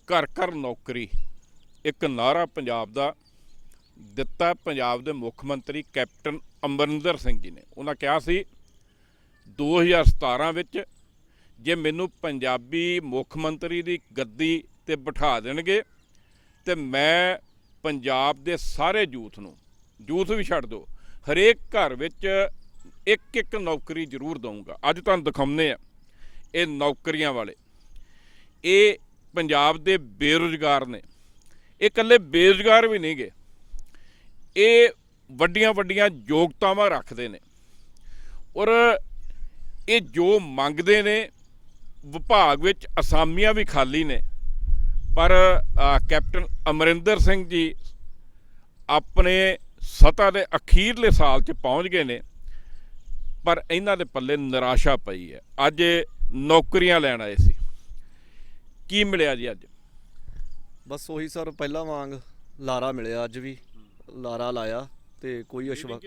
घर घर नौकरी एक नारा पंजाब दा दिता पंजाब दे मुख मंत्री कैप्टन अमरिंदर सिंह जी ने। उन्हें कहा सी 2017 विच जे मैनू पंजाबी मुख मंत्री दी गद्दी ते बिठा देणगे ते मैं पंजाब दे सारे यूथ भी छड्ड दो, हरेक घर विच एक एक नौकरी जरूर दूँगा। अज तुहानूं दिखाउने आ ये नौकरियां वाले, ये पंजाब दे बेरोजगार ने। ये कल्ले बेरोजगार भी नहीं गे, ये वड्डियां वड्डियां योगतावां रखते ने और ये जो मंगते ने विभाग विच असामियां भी खाली ने। पर कैप्टन अमरिंदर सिंह जी अपने सत्ता के अखीरले साल च पहुँच गए ने, पर इन्हां दे पल्ले निराशा पई है। अज नौकरियां लैण आए सी, की मिलिया जी अज? बस ਉਹੀ सर ਪਹਿਲਾਂ ਵਾਂਗ ਲਾਰਾ ਮਿਲਿਆ। ਅੱਜ ਵੀ ਲਾਰਾ ਲਾਇਆ ਤੇ ਕੋਈ ਅਸ਼ਵਾ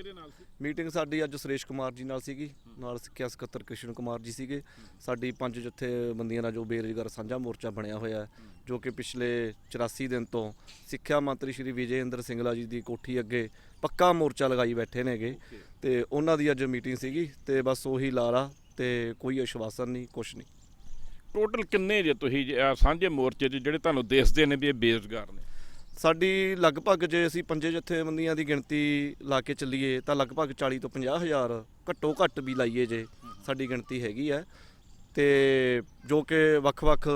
ਮੀਟਿੰਗ ਸਾਡੀ ਅੱਜ ਸੁਰੇਸ਼ ਕੁਮਾਰ ਜੀ ਨਾਲ ਸੀਗੀ, ਨਾਲ ਸਿੱਖਿਆ ਸਕੱਤਰ ਕ੍ਰਿਸ਼ਨ ਕੁਮਾਰ ਜੀ ਸੀਗੇ। ਸਾਡੀ 5 ਜਥੇਬੰਦੀਆਂ ਦਾ ਜੋ ਬੇਰੁਜ਼ਗਾਰ ਸਾਂਝਾ ਮੋਰਚਾ ਬਣਿਆ ਹੋਇਆ, ਜੋ ਕਿ ਪਿਛਲੇ 84 ਦਿਨ ਤੋਂ ਸਿੱਖਿਆ ਮੰਤਰੀ ਸ਼੍ਰੀ ਵਿਜੇ ਇੰਦਰ ਸਿੰਗਲਾ ਜੀ ਦੀ ਕੋਠੀ ਅੱਗੇ ਪੱਕਾ ਮੋਰਚਾ ਲਗਾਈ ਬੈਠੇ ਨੇਗੇ, ਤੇ ਉਹਨਾਂ ਦੀ ਅੱਜ ਮੀਟਿੰਗ ਸੀਗੀ। ਤੇ ਬਸ ਉਹੀ ਲਾਰਾ ਤੇ ਕੋਈ ਆਸ਼ਵਾਸਨ ਨਹੀਂ, ਕੁਛ ਨਹੀਂ। टोटल किन्ने जे तुसीं सांझे मोर्चे ਜਿਹੜੇ ਤੁਹਾਨੂੰ ਦਿਸਦੇ ਨੇ ਵੀ ਇਹ ਬੇਰੁਜ਼ਗਾਰ ਨੇ? ਸਾਡੀ ਲਗਭਗ ਜੇ ਅਸੀਂ 5 ਜਥੇਬੰਦੀਆਂ ਦੀ ਗਿਣਤੀ ਲਾ ਕੇ ਚੱਲੀਏ ਤਾਂ ਲਗਭਗ 40 ਤੋਂ 50 ਹਜ਼ਾਰ ਘੱਟੋ ਘੱਟ ਵੀ ਲਾਈਏ ਜੇ ਸਾਡੀ ਗਿਣਤੀ ਹੈਗੀ ਹੈ। ਤੇ ਜੋ ਕਿ ਵੱਖ-ਵੱਖ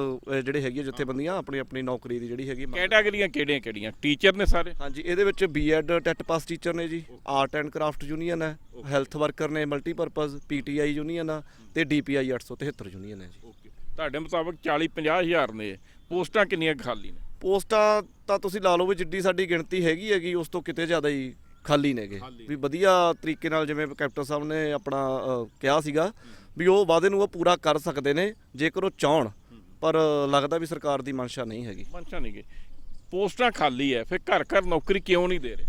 ਜਿਹੜੇ ਹੈਗੀ ਜਥੇਬੰਦੀਆਂ ਆਪਣੀ ਆਪਣੀ ਨੌਕਰੀ ਦੀ ਜਿਹੜੀ ਹੈਗੀ ਕੈਟਾਗਰੀਆਂ ਕਿਹੜੀਆਂ ਟੀਚਰ ਨੇ ਸਾਰੇ? ਹਾਂਜੀ, ਇਹਦੇ ਵਿੱਚ ਬੀਐਡ ਟੈਟ ਪਾਸ ਟੀਚਰ ਨੇ ਜੀ, ਆਰਟ ਐਂਡ ਕਰਾਫਟ ਯੂਨੀਅਨ ਹੈ, ਹੈਲਥ ਵਰਕਰ ਨੇ, ਮਲਟੀਪਰਪਜ਼ ਪੀਟੀਆਈ ਯੂਨੀਅਨ ਆ ਤੇ ਡੀਪੀਆਈ 873 ਯੂਨੀਅਨ ਹੈ ਜੀ। ਤੁਹਾਡੇ ਮੁਤਾਬਕ 40-50 ਹਜ਼ਾਰ ਨੇ, ਪੋਸਟਾਂ ਕਿੰਨੀਆਂ ਖਾਲੀ ਨੇ? ਪੋਸਟਾਂ ਤਾਂ ਤੁਸੀਂ ਲਾ ਲਓ ਵੀ ਜਿੱਡੀ ਸਾਡੀ ਗਿਣਤੀ ਹੈਗੀ ਉਸ ਤੋਂ ਕਿਤੇ ਜ਼ਿਆਦਾ ਹੀ ਖਾਲੀ ਨੇਗੇ। ਵੀ ਵਧੀਆ ਤਰੀਕੇ ਨਾਲ ਜਿਵੇਂ ਕੈਪਟਨ ਸਾਹਿਬ ਨੇ ਆਪਣਾ ਕਿਹਾ ਸੀਗਾ ਵੀ ਉਹ ਵਾਅਦੇ ਨੂੰ ਉਹ ਪੂਰਾ ਕਰ ਸਕਦੇ ਨੇ ਜੇਕਰ ਉਹ ਚਾਹਣ, ਪਰ ਲੱਗਦਾ ਵੀ ਸਰਕਾਰ ਦੀ ਮਨਸ਼ਾ ਨਹੀਂ ਹੈਗੀ। ਮਨਸ਼ਾ ਨਹੀਂ ਗੀ, ਪੋਸਟਾਂ ਖਾਲੀ ਹੈ, ਫਿਰ ਘਰ ਘਰ ਨੌਕਰੀ ਕਿਉਂ ਨਹੀਂ ਦੇ ਰਹੇ?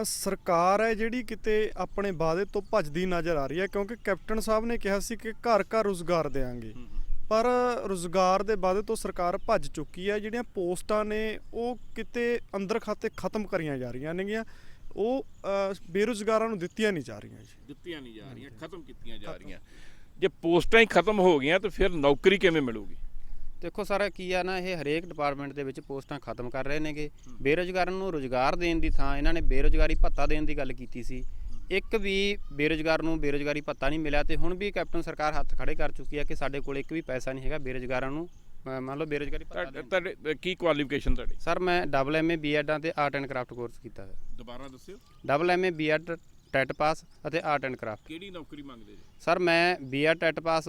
ਸਰਕਾਰ ਹੈ ਜਿਹੜੀ ਕਿਤੇ ਆਪਣੇ ਵਾਅਦੇ ਤੋਂ ਭੱਜਦੀ ਨਜ਼ਰ ਆ ਰਹੀ ਹੈ, ਕਿਉਂਕਿ ਕੈਪਟਨ ਸਾਹਿਬ ਨੇ ਕਿਹਾ ਸੀ ਕਿ ਘਰ ਘਰ ਰੁਜ਼ਗਾਰ ਦੇਵਾਂਗੇ, ਪਰ ਰੁਜ਼ਗਾਰ ਦੇ ਵਾਅਦੇ ਤੋਂ ਸਰਕਾਰ ਭੱਜ ਚੁੱਕੀ ਹੈ। ਜਿਹੜੀਆਂ ਪੋਸਟਾਂ ਨੇ ਉਹ ਕਿਤੇ ਅੰਦਰ ਖਾਤੇ ਖਤਮ ਕਰੀਆਂ ਜਾ ਰਹੀਆਂ ਨੇਗੀਆਂ, ਉਹ ਬੇਰੁਜ਼ਗਾਰਾਂ ਨੂੰ ਦਿੱਤੀਆਂ ਨਹੀਂ ਜਾ ਰਹੀਆਂ ਜੀ, ਦਿੱਤੀਆਂ ਨਹੀਂ ਜਾ ਰਹੀਆਂ, ਖਤਮ ਕੀਤੀਆਂ ਜਾ ਰਹੀਆਂ। ਜੇ ਪੋਸਟਾਂ ਹੀ ਖਤਮ ਹੋ ਗਈਆਂ ਤਾਂ ਫਿਰ ਨੌਕਰੀ ਕਿਵੇਂ ਮਿਲੂਗੀ? ਦੇਖੋ ਸਰ, ਕੀ ਆ ਨਾ, ਇਹ ਹਰੇਕ ਡਿਪਾਰਟਮੈਂਟ ਦੇ ਵਿੱਚ ਪੋਸਟਾਂ ਖਤਮ ਕਰ ਰਹੇ ਨੇਗੇ। ਬੇਰੁਜ਼ਗਾਰਾਂ ਨੂੰ ਰੁਜ਼ਗਾਰ ਦੇਣ ਦੀ ਥਾਂ ਇਹਨਾਂ ਨੇ ਬੇਰੁਜ਼ਗਾਰੀ ਭੱਤਾ ਦੇਣ ਦੀ ਗੱਲ ਕੀਤੀ ਸੀ। ਇੱਕ ਵੀ ਬੇਰੁਜ਼ਗਾਰ ਨੂੰ ਬੇਰੁਜ਼ਗਾਰੀ ਭੱਤਾ ਨਹੀਂ ਮਿਲਿਆ, ਤੇ ਹੁਣ ਵੀ ਕੈਪਟਨ ਸਰਕਾਰ ਹੱਥ ਖੜੇ ਕਰ ਚੁੱਕੀ ਹੈ ਕਿ ਸਾਡੇ ਕੋਲ ਇੱਕ ਵੀ ਪੈਸਾ ਨਹੀਂ ਹੈਗਾ ਬੇਰੁਜ਼ਗਾਰਾਂ ਨੂੰ ਮੰਨ ਲਓ ਬੇਰੁਜ਼ਗਾਰੀ ਭੱਤਾ। ਤੁਹਾਡੇ ਕੀ ਕੁਆਲੀਫਿਕੇਸ਼ਨ ਤੁਹਾਡੀ? ਸਰ ਮੈਂ AA BEd ਤੇ ਆਰਟ ਐਂਡ ਕਰਾਫਟ ਕੋਰਸ ਕੀਤਾ ਹੈ। ਦੁਬਾਰਾ ਦੱਸਿਓ। AA BEd ਟੈਟ ਪਾਸ ਅਤੇ ਆਰਟ ਐਂਡ ਕਰਾਫਟ। ਕਿਹੜੀ ਨੌਕਰੀ ਮੰਗਦੇ ਜੀ? ਸਰ ਮੈਂ BEd ਟੈਟ ਪਾਸ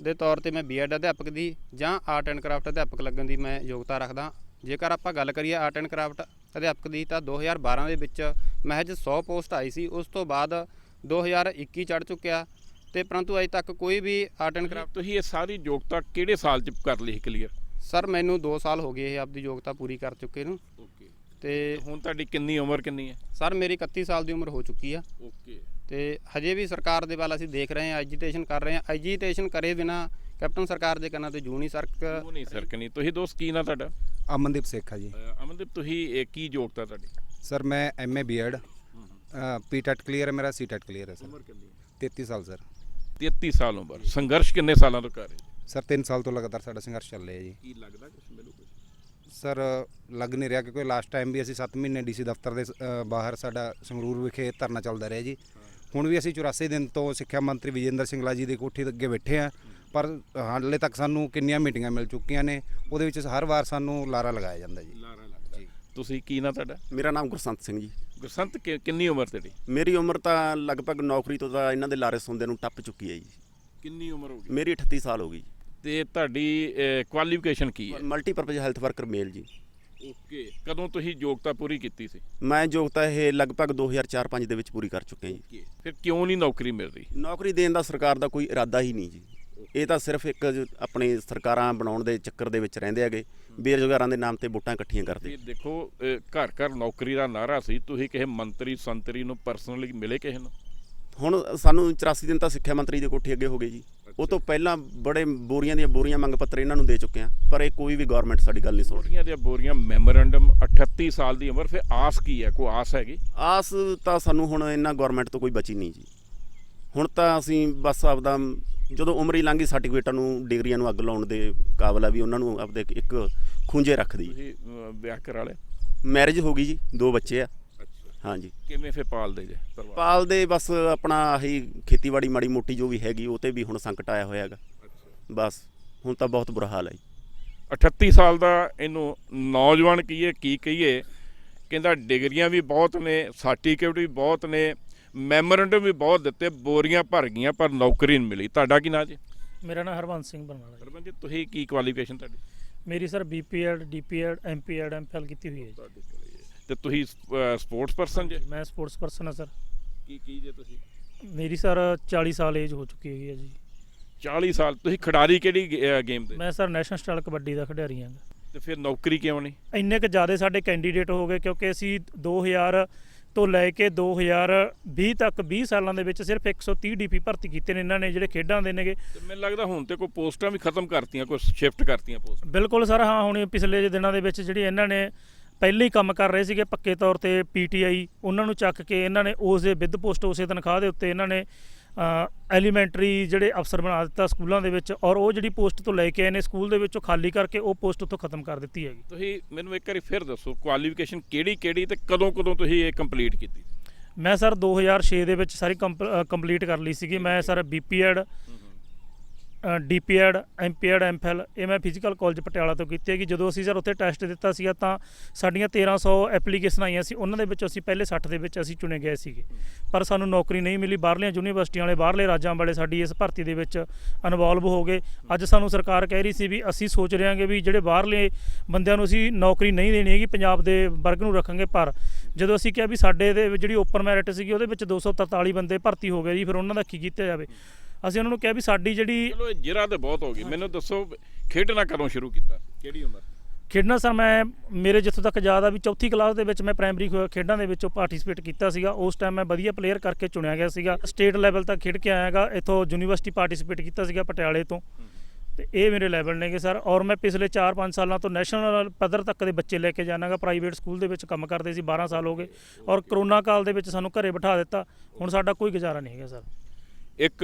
ਦੇ ਤੌਰ ਤੇ ਮੈਂ BEd ਅਧਿਆਪਕ ਦੀ ਜਾਂ ਆਰਟ ਐਂਡ ਕਰਾਫਟ ਅਧਿਆਪਕ ਲੱਗਣ ਦੀ ਮੈਂ ਯੋਗਤਾ ਰੱਖਦਾ। ਜੇਕਰ ਆਪਾਂ ਗੱਲ ਕਰੀਏ ਆਰਟ ਐਂਡ ਕਰਾਫਟ ਅਧਿਆਪਕ ਦੀ ਤਾਂ 2012 ਦੇ ਵਿੱਚ ਮਹਿਜ 100 ਪੋਸਟ ਆਈ ਸੀ, ਉਸ ਤੋਂ ਬਾਅਦ 2021 ਚੜ੍ਹ ਚੁੱਕਿਆ, ਤੇ ਪਰੰਤੂ ਅਜੇ ਤੱਕ ਕੋਈ ਵੀ ਆਰਟ ਐਂਡ ਕਰਾਫਟ। ਤੁਸੀਂ ਇਹ ਸਾਰੀ ਯੋਗਤਾ ਕਿਹੜੇ ਸਾਲ 'ਚ ਕਰ ਲਈ ਕਲੀਅਰ? ਸਰ ਮੈਨੂੰ 2 ਸਾਲ ਹੋ ਗਏ ਇਹ ਆਪਦੀ ਯੋਗਤਾ ਪੂਰੀ ਕਰ ਚੁੱਕੇ ਨੂੰ। ਓਕੇ, ਤੇ ਹੁਣ ਤੁਹਾਡੀ ਕਿੰਨੀ ਉਮਰ ਕਿੰਨੀ ਹੈ? ਸਰ ਮੇਰੀ 31 ਸਾਲ ਦੀ ਉਮਰ ਹੋ ਚੁੱਕੀ ਆ। ਓਕੇ, ਤੇ ਹਜੇ ਵੀ ਸਰਕਾਰ ਦੇ ਵੱਲ ਅਸੀਂ ਦੇਖ ਰਹੇ ਹਾਂ, ਐਜੀਟੇਸ਼ਨ ਕਰ ਰਹੇ ਹਾਂ। ਐਜੀਟੇਸ਼ਨ ਕਰੇ ਬਿਨਾ ਕੈਪਟਨ ਸਰਕਾਰ ਦੇ ਕੰਨਾਂ ਤੇ ਜੂ ਨਹੀਂ ਸਰਕਣੀ। ਤੁਸੀਂ ਦੋਸਤ ਕੀ ਨਾ ਤੁਹਾਡਾ? ਅਮਨਦੀਪ ਸੇਖਾ ਜੀ। ਅਮਨਦੀਪ, ਤੁਸੀਂ ਕੀ ਯੋਗਤਾ ਤੁਹਾਡੀ? ਸਰ ਮੈਂ MA BEd ਪੀਟੈਟ ਕਲੀਅਰ ਹੈ, ਮੇਰਾ ਸੀਟੈਟ ਕਲੀਅਰ ਹੈ ਸਰ। ਉਮਰ ਕਿੰਨੀ? 33 ਸਾਲ ਸਰ। 33 ਸਾਲ ਉਮਰ। ਸੰਘਰਸ਼ ਕਿੰਨੇ ਸਾਲਾਂ ਤੋਂ ਕਰ ਰਹੇ? ਸਰ 3 ਸਾਲ ਤੋਂ ਲਗਾਤਾਰ ਸਾਡਾ ਸੰਘਰਸ਼ ਚੱਲ ਰਿਹਾ ਜੀ। ਕੀ ਲੱਗਦਾ ਕੁਝ ਮਿਲੂ? ਸਰ ਲੱਗ ਨਹੀਂ ਰਿਹਾ, ਕਿਉਂਕਿ ਲਾਸਟ ਟਾਈਮ ਵੀ ਅਸੀਂ 7 ਮਹੀਨੇ DC ਦਫ਼ਤਰ ਦੇ ਬਾਹਰ ਸਾਡਾ ਸੰਗਰੂਰ ਵਿਖੇ ਧਰਨਾ ਚੱਲਦਾ ਰਿਹਾ ਜੀ। ਹੁਣ ਵੀ ਅਸੀਂ 84 ਦਿਨ ਤੋਂ ਸਿੱਖਿਆ ਮੰਤਰੀ ਵਿਜੇ ਇੰਦਰ ਸਿੰਗਲਾ ਜੀ ਦੀ ਕੋਠੀ ਅੱਗੇ ਬੈਠੇ ਹਾਂ, ਪਰ ਹਾਲੇ ਤੱਕ ਸਾਨੂੰ ਕਿੰਨੀਆਂ ਮੀਟਿੰਗਾਂ ਮਿਲ ਚੁੱਕੀਆਂ ਨੇ, ਉਹਦੇ ਵਿੱਚ ਹਰ ਵਾਰ ਸਾਨੂੰ ਲਾਰਾ ਲਗਾਇਆ ਜਾਂਦਾ ਜੀ। ਲਾਰਾ ਲੱਗਦਾ ਜੀ। ਤੁਸੀਂ ਕੀ ਨਾ ਤੁਹਾਡਾ? ਮੇਰਾ ਨਾਮ ਗੁਰਸੰਤ ਸਿੰਘ ਜੀ। ਗੁਰਸੰਤ, ਕਿੰਨੀ ਉਮਰ ਤੇਰੀ? ਮੇਰੀ ਉਮਰ ਤਾਂ ਲਗਭਗ ਨੌਕਰੀ ਤੋਂ ਤਾਂ ਇਹਨਾਂ ਦੇ ਲਾਰੇ ਸੁਣਦੇ ਨੂੰ ਟੱਪ ਚੁੱਕੀ ਹੈ ਜੀ। ਕਿੰਨੀ ਉਮਰ ਹੋ ਗਈ? ਮੇਰੀ 38 ਸਾਲ ਹੋ ਗਈ। ਤੇ ਤੁਹਾਡੀ ਕੁਆਲੀਫਿਕੇਸ਼ਨ ਕੀ ਹੈ? ਮਲਟੀਪਰਪਜ਼ ਹੈਲਥ ਵਰਕਰ ਮੇਲ ਜੀ। ਓਕੇ, ਕਦੋਂ ਤੁਸੀਂ ਯੋਗਤਾ ਪੂਰੀ ਕੀਤੀ ਸੀ? ਮੈਂ ਯੋਗਤਾ ਇਹ ਲਗਭਗ 2004-05 ਦੇ ਵਿੱਚ ਪੂਰੀ ਕਰ ਚੁੱਕਿਆ ਜੀ। ਫਿਰ ਕਿਉਂ ਨਹੀਂ ਨੌਕਰੀ ਮਿਲ ਰਹੀ? ਨੌਕਰੀ ਦੇਣ ਦਾ ਸਰਕਾਰ ਦਾ ਕੋਈ ਇਰਾਦਾ ਹੀ ਨਹੀਂ ਜੀ। ਇਹ ਤਾਂ ਸਿਰਫ ਇੱਕ ਆਪਣੀ ਸਰਕਾਰਾਂ ਬਣਾਉਣ ਦੇ ਚੱਕਰ ਦੇ ਵਿੱਚ ਰਹਿੰਦੇ ਹੈਗੇ, ਬੇਰੁਜ਼ਗਾਰਾਂ ਦੇ ਨਾਮ ਤੇ ਵੋਟਾਂ ਇਕੱਠੀਆਂ ਕਰਦੇ। ਦੇਖੋ, ਘਰ ਘਰ ਨੌਕਰੀ ਦਾ ਨਾਰਾ ਸੀ, ਤੁਸੀਂ ਕਿਸੇ ਮੰਤਰੀ ਸੰਤਰੀ ਨੂੰ ਪਰਸਨਲੀ ਮਿਲੇ ਕਿਸੇ ਨੂੰ? ਹੁਣ ਸਾਨੂੰ 84 ਦਿਨ ਤਾਂ ਸਿੱਖਿਆ ਮੰਤਰੀ ਦੀ ਕੋਠੀ ਅੱਗੇ ਹੋ ਗਏ ਜੀ। ਉਹ ਤੋਂ ਪਹਿਲਾਂ ਬੜੇ ਬੋਰੀਆਂ ਦੀਆਂ ਬੋਰੀਆਂ ਮੰਗ ਪੱਤਰ ਇਹਨਾਂ ਨੂੰ ਦੇ ਚੁੱਕੇ ਆ, ਪਰ ਇਹ ਕੋਈ ਵੀ ਗਵਰਨਮੈਂਟ ਸਾਡੀ ਗੱਲ ਨਹੀਂ ਸੁਣ ਰਹੀ। ਬੋਰੀਆਂ ਦੀਆਂ ਬੋਰੀਆਂ ਮੈਮੋਰੈਂਡਮ, 38 ਸਾਲ ਦੀ ਉਮਰ, ਫਿਰ ਆਸ ਕੀ ਹੈ? ਕੋਈ ਆਸ ਹੈਗੀ? ਆਸ ਤਾਂ ਸਾਨੂੰ ਹੁਣ ਇਹਨਾਂ ਗਵਰਨਮੈਂਟ ਤੋਂ ਕੋਈ ਬਚੀ ਨਹੀਂ ਜੀ। ਹੁਣ ਤਾਂ ਅਸੀਂ ਬਸ ਆਪਦਾ ਜਦੋਂ ਉਮਰ ਹੀ ਲੰਘ ਗਈ, ਸਰਟੀਫਿਕੇਟਾਂ ਨੂੰ, ਡਿਗਰੀਆਂ ਨੂੰ ਅੱਗ ਲਾਉਣ ਦੇ ਕਾਬਲ ਆ ਵੀ ਉਹਨਾਂ ਨੂੰ ਆਪਦੇ ਇੱਕ ਖੂੰਜੇ ਰੱਖਦੀ। ਤੁਸੀਂ ਵਿਆਹ ਕਰਾ ਲਿਆ? ਮੈਰਿਜ ਹੋ ਗਈ ਜੀ, 2 ਬੱਚੇ ਆ। ਹਾਂਜੀ। ਕਿਵੇਂ ਫਿਰ ਪਾਲਦੇ ਜੇ ਪਰਿਵਾਰ? ਪਾਲਦੇ ਬਸ ਆਪਣਾ ਆਹੀ ਖੇਤੀਬਾੜੀ ਮਾੜੀ ਮੋਟੀ ਜੋ ਵੀ ਹੈਗੀ ਉਹ ਤੇ ਵੀ ਹੁਣ ਸੰਕਟ ਆਇਆ ਹੋਇਆ ਹੈਗਾ। ਬਸ ਹੁਣ ਤਾਂ ਬਹੁਤ ਬੁਰਾ ਹਾਲ ਹੈ ਜੀ। 38 ਸਾਲ ਦਾ ਇਹਨੂੰ ਨੌਜਵਾਨ ਕੀ ਕਹੀਏ, ਕਹਿੰਦਾ ਡਿਗਰੀਆਂ ਵੀ ਬਹੁਤ ਨੇ, ਸਰਟੀਫਿਕੇਟ ਵੀ ਬਹੁਤ ਨੇ, ਮੈਮੋਰੈਂਡਮ ਵੀ ਬਹੁਤ ਦਿੱਤੇ, ਬੋਰੀਆਂ ਭਰ ਗਈਆਂ, ਪਰ ਨੌਕਰੀ ਨਹੀਂ ਮਿਲੀ। ਤੁਹਾਡਾ ਕੀ ਨਾਂ ਜੀ? ਮੇਰਾ ਨਾਮ ਹਰਬੰਸ ਸਿੰਘ ਬਰਨਾਲਾ ਜੀ। ਹਰਬੰਸ ਜੀ, ਤੁਸੀਂ ਕੀ ਕੁਆਲੀਫਿਕੇਸ਼ਨ ਤੁਹਾਡੀ? ਮੇਰੀ ਸਰ ਬੀਪੀਐਡ, ਡੀਪੀਐਡ, ਐਮਪੀਐਡ, ਐਮਫਿਲ ਕੀਤੀ ਹੋਈ ਹੈ ਜੀ। ਤੇ ਤੁਸੀਂ ਸਪੋਰਟਸ ਪਰਸਨ ਜੇ? ਮੈਂ ਸਪੋਰਟਸ ਪਰਸਨ ਹਾਂ ਸਰ। ਕੀ ਜੇ ਤੁਸੀਂ? ਮੇਰੀ ਸਰ 40 ਸਾਲ ਏਜ ਹੋ ਚੁੱਕੀ ਹੈਗੀ ਹੈ ਜੀ। 40 ਸਾਲ। ਤੁਸੀਂ ਖਿਡਾਰੀ ਕਿਹੜੀ ਗੇਮ ਦੇ? ਮੈਂ ਸਰ ਨੈਸ਼ਨਲ ਸਟਾਈਲ ਕਬੱਡੀ ਦਾ ਖਿਡਾਰੀ ਹਾਂ। ਤੇ ਫਿਰ ਨੌਕਰੀ ਕਿਉਂ ਨਹੀਂ? ਇੰਨੇ ਕੁ ਜ਼ਿਆਦਾ ਸਾਡੇ ਕੈਂਡੀਡੇਟ ਹੋ ਗਏ ਕਿਉਂਕਿ ਅਸੀਂ 2000 ਤੋਂ ਲੈ ਕੇ 2020 ਤੱਕ 20 ਸਾਲਾਂ ਦੇ ਵਿੱਚ ਸਿਰਫ 130 ਡੀਪੀ ਭਰਤੀ ਕੀਤੇ ਨੇ ਇਹਨਾਂ ਨੇ, ਜਿਹੜੇ ਖੇਡਾਂ ਦੇ ਨੇਗੇ। ਤੇ ਮੈਨੂੰ ਲੱਗਦਾ ਹੁਣ ਤੇ ਕੋਈ ਪੋਸਟਾਂ ਵੀ ਖਤਮ ਕਰਤੀਆਂ, ਕੋਈ ਸ਼ਿਫਟ ਕਰਤੀਆਂ ਪੋਸਟ। ਬਿਲਕੁਲ ਸਰ, ਹਾਂ। ਹੁਣ ਪਿਛਲੇ ਜਿਹੇ ਦਿਨਾਂ ਦੇ ਵਿੱਚ ਜਿਹੜੀ ਇਹਨਾਂ ਨੇ ਪਹਿਲੇ ਹੀ ਕੰਮ ਕਰ ਰਹੇ ਸੀਗੇ ਪੱਕੇ ਤੌਰ ਤੇ ਪੀਟੀਆਈ, ਉਹਨਾਂ ਨੂੰ ਚੱਕ ਕੇ ਇਹਨਾਂ ਨੇ ਉਸ ਦੇ ਵਿਦ ਪੋਸਟ, ਉਸੇ ਤਨਖਾਹ ਦੇ ਉੱਤੇ ਇਹਨਾਂ ਨੇ ਐਲੀਮੈਂਟਰੀ ਜਿਹੜੇ ਅਫਸਰ ਬਣਾ ਦਿੱਤਾ ਸਕੂਲਾਂ ਦੇ ਵਿੱਚ, ਔਰ ਉਹ ਜਿਹੜੀ ਪੋਸਟ ਤੋਂ ਲੈ ਕੇ ਆਏ ਨੇ ਸਕੂਲ ਦੇ ਵਿੱਚੋਂ ਖਾਲੀ ਕਰਕੇ ਉਹ ਪੋਸਟ ਉੱਥੋਂ ਖਤਮ ਕਰ ਦਿੱਤੀ ਹੈਗੀ। ਤੁਸੀਂ ਮੈਨੂੰ ਇੱਕ ਵਾਰੀ ਫਿਰ ਦੱਸੋ, ਕੁਆਲੀਫਿਕੇਸ਼ਨ ਕਿਹੜੀ ਤੇ ਕਦੋਂ ਤੁਸੀਂ ਇਹ ਕੰਪਲੀਟ ਕੀਤੀ? ਮੈਂ ਸਰ 2006 ਦੇ ਵਿੱਚ ਸਾਰੀ ਕੰਪਲੀਟ ਕਰ ਲਈ ਸੀਗੀ। ਮੈਂ ਸਰ ਬੀਪੀਐਡ, ਡੀਪੀਐਡ, ਐਮਪੀਐਡ, ਐਮਫਿਲ ਇਹ ਮੈਂ ਫਿਜ਼ੀਕਲ ਕਾਲਜ ਪਟਿਆਲਾ ਤੋਂ ਕੀਤੀ ਹੈਗੀ। ਜਦੋਂ ਅਸੀਂ ਸਰ ਉੱਥੇ ਟੈਸਟ ਦਿੱਤਾ ਸੀਗਾ ਤਾਂ ਸਾਡੀਆਂ 1300 ਐਪਲੀਕੇਸ਼ਨ ਆਈਆਂ ਸੀ, ਉਹਨਾਂ ਦੇ ਵਿੱਚ ਅਸੀਂ ਪਹਿਲੇ 60 ਦੇ ਵਿੱਚ ਅਸੀਂ ਚੁਣੇ ਗਏ ਸੀਗੇ, ਪਰ ਸਾਨੂੰ ਨੌਕਰੀ ਨਹੀਂ ਮਿਲੀ। ਬਾਹਰਲੀਆਂ ਯੂਨੀਵਰਸਿਟੀਆਂ ਵਾਲੇ, ਬਾਹਰਲੇ ਰਾਜਾਂ ਵਾਲੇ ਸਾਡੀ ਇਸ ਭਰਤੀ ਦੇ ਵਿੱਚ ਇਨਵੋਲਵ ਹੋ ਗਏ। ਅੱਜ ਸਾਨੂੰ ਸਰਕਾਰ ਕਹਿ ਰਹੀ ਸੀ ਵੀ ਅਸੀਂ ਸੋਚ ਰਹੇ ਹਾਂਗੇ ਵੀ ਜਿਹੜੇ ਬਾਹਰਲੇ ਬੰਦਿਆਂ ਨੂੰ ਅਸੀਂ ਨੌਕਰੀ ਨਹੀਂ ਦੇਣੀ ਹੈਗੀ, ਪੰਜਾਬ ਦੇ ਵਰਗ ਨੂੰ ਰੱਖਾਂਗੇ। ਪਰ ਜਦੋਂ ਅਸੀਂ ਕਿਹਾ ਵੀ ਸਾਡੇ ਦੇ ਜਿਹੜੀ ਓਪਨ ਮੈਰਿਟ ਸੀਗੀ ਉਹਦੇ ਵਿੱਚ 243 ਬੰਦੇ ਭਰਤੀ ਹੋ ਗਏ ਜੀ, ਫਿਰ ਉਹਨਾਂ ਦਾ ਕੀ ਕੀਤਾ ਜਾਵੇ? ਅਸੀਂ ਉਹਨਾਂ ਨੂੰ ਕਿਹਾ ਵੀ ਸਾਡੀ ਜਿਹੜੀ ਚਲੋ ਇਹ ਜ਼ਿਰਾ ਤੇ ਬਹੁਤ ਹੋ ਗਈ। ਮੈਨੂੰ ਦੱਸੋ ਖੇਡਣਾ ਕਦੋਂ ਸ਼ੁਰੂ ਕੀਤਾ, ਕਿਹੜੀ ਉਮਰ? ਖੇਡਣਾ ਸਰ ਮੇਰੇ ਜਿੱਥੋਂ ਤੱਕ ਯਾਦ ਆ ਵੀ 4ਥੀ ਕਲਾਸ ਦੇ ਵਿੱਚ ਮੈਂ ਪ੍ਰਾਇਮਰੀ ਖੇਡਾਂ ਦੇ ਵਿੱਚੋਂ ਪਾਰਟਿਸਿਪੇਟ ਕੀਤਾ ਸੀਗਾ। ਉਸ ਟਾਈਮ ਮੈਂ ਵਧੀਆ ਪਲੇਅਰ ਕਰਕੇ ਚੁਣਿਆ ਗਿਆ ਸੀਗਾ। ਸਟੇਟ ਲੈਵਲ ਤੱਕ ਖੇਡ ਕੇ ਆਇਆ ਹੈਗਾ। ਇੱਥੋਂ ਯੂਨੀਵਰਸਿਟੀ ਪਾਰਟਿਸਿਪੇਟ ਕੀਤਾ ਸੀਗਾ ਪਟਿਆਲੇ ਤੋਂ, ਤੇ ਇਹ ਮੇਰੇ ਲੈਵਲ ਨੇਗੇ ਸਰ। ਔਰ ਮੈਂ ਪਿਛਲੇ 4-5 ਸਾਲਾਂ ਤੋਂ ਨੈਸ਼ਨਲ ਪੱਧਰ ਤੱਕ ਦੇ ਬੱਚੇ ਲੈ ਕੇ ਜਾਣਾਗਾ। ਪ੍ਰਾਈਵੇਟ ਸਕੂਲ ਦੇ ਵਿੱਚ ਕੰਮ ਕਰਦੇ ਸੀ, 12 ਸਾਲ ਹੋ ਗਏ, ਔਰ ਕਰੋਨਾ ਕਾਲ ਦੇ ਵਿੱਚ ਸਾਨੂੰ ਘਰੇ ਬਿਠਾ ਦਿੱਤਾ। ਹੁਣ ਸਾਡਾ ਕੋਈ ਗੁਜ਼ਾਰਾ ਨਹੀਂ ਹੈਗਾ ਸਰ। ਇੱਕ